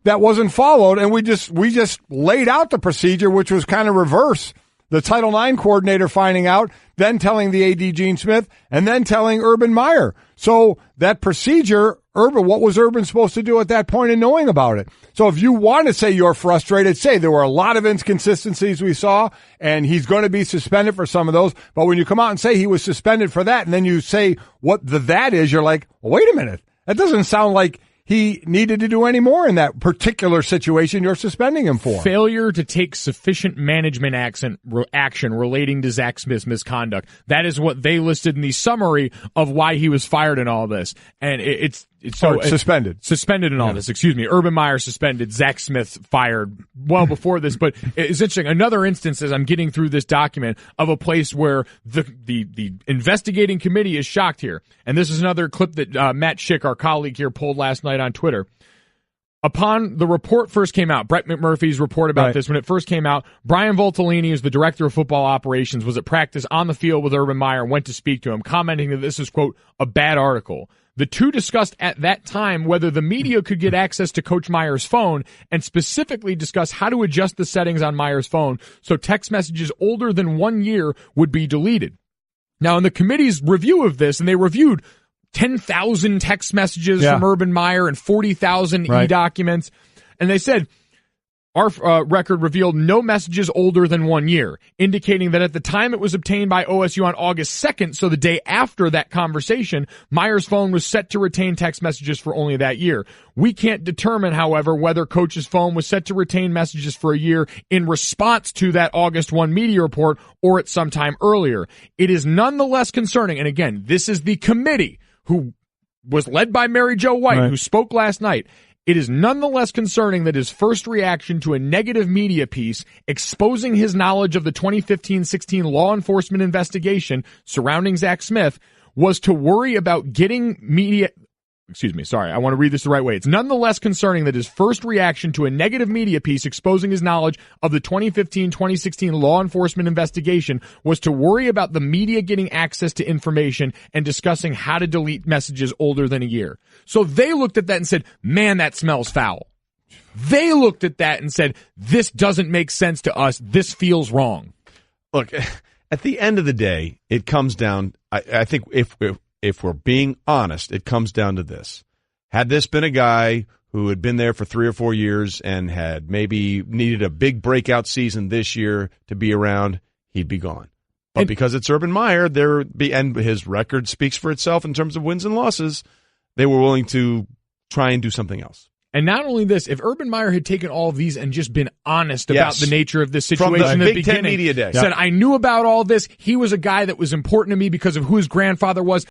that wasn't followed. And we just laid out the procedure, which was kind of reverse. The Title IX coordinator finding out, then telling the AD Gene Smith, and then telling Urban Meyer. So that procedure, what was Urban supposed to do at that point in knowing about it? So if you want to say you're frustrated, say there were a lot of inconsistencies we saw, and he's going to be suspended for some of those. But when you come out and say he was suspended for that, and then you say what that is, you're like, well, wait a minute. That doesn't sound like he needed to do any more in that particular situation you're suspending him for. Failure to take sufficient management action relating to Zach Smith's misconduct. That is what they listed in the summary of why he was fired in all this. And it's suspended. Suspended in all this, excuse me. Urban Meyer suspended, Zach Smith fired well before this. But it's interesting. Another instance, as I'm getting through this document, of a place where the investigating committee is shocked here. And this is another clip that Matt Schick, our colleague here, pulled last night on Twitter. Upon the report first came out, Brett McMurphy's report about this, when it first came out, Brian Voltolini, who's the director of football operations, was at practice on the field with Urban Meyer and went to speak to him, commenting that this is, quote, a bad article. The two discussed at that time whether the media could get access to Coach Meyer's phone, and specifically discuss how to adjust the settings on Meyer's phone so text messages older than 1 year would be deleted. Now, in the committee's review of this, and they reviewed 10,000 text messages from Urban Meyer and 40,000 e-documents, and they said, our record revealed no messages older than 1 year, indicating that at the time it was obtained by OSU on August 2nd, so the day after that conversation, Meyer's phone was set to retain text messages for only that year. We can't determine, however, whether Coach's phone was set to retain messages for a year in response to that August 1 media report or at some time earlier. It is nonetheless concerning, and again, this is the committee who was led by Mary Jo White, who spoke last night. It is nonetheless concerning that his first reaction to a negative media piece exposing his knowledge of the 2015-16 law enforcement investigation surrounding Zach Smith was to worry about getting media... Excuse me, sorry, I want to read this the right way. It's nonetheless concerning that his first reaction to a negative media piece exposing his knowledge of the 2015-2016 law enforcement investigation was to worry about the media getting access to information and discussing how to delete messages older than a year. So they looked at that and said, man, that smells foul. They looked at that and said, this doesn't make sense to us. This feels wrong. Look, at the end of the day, it comes down, I think if we're being honest, it comes down to this. Had this been a guy who had been there for 3 or 4 years and had maybe needed a big breakout season this year to be around, he'd be gone. But because it's Urban Meyer, and his record speaks for itself in terms of wins and losses, they were willing to try and do something else. And not only this, if Urban Meyer had taken all of these and just been honest about the nature of this situation from the at the Big Ten beginning, Media Day, said, I knew about all this, he was a guy that was important to me because of who his grandfather was,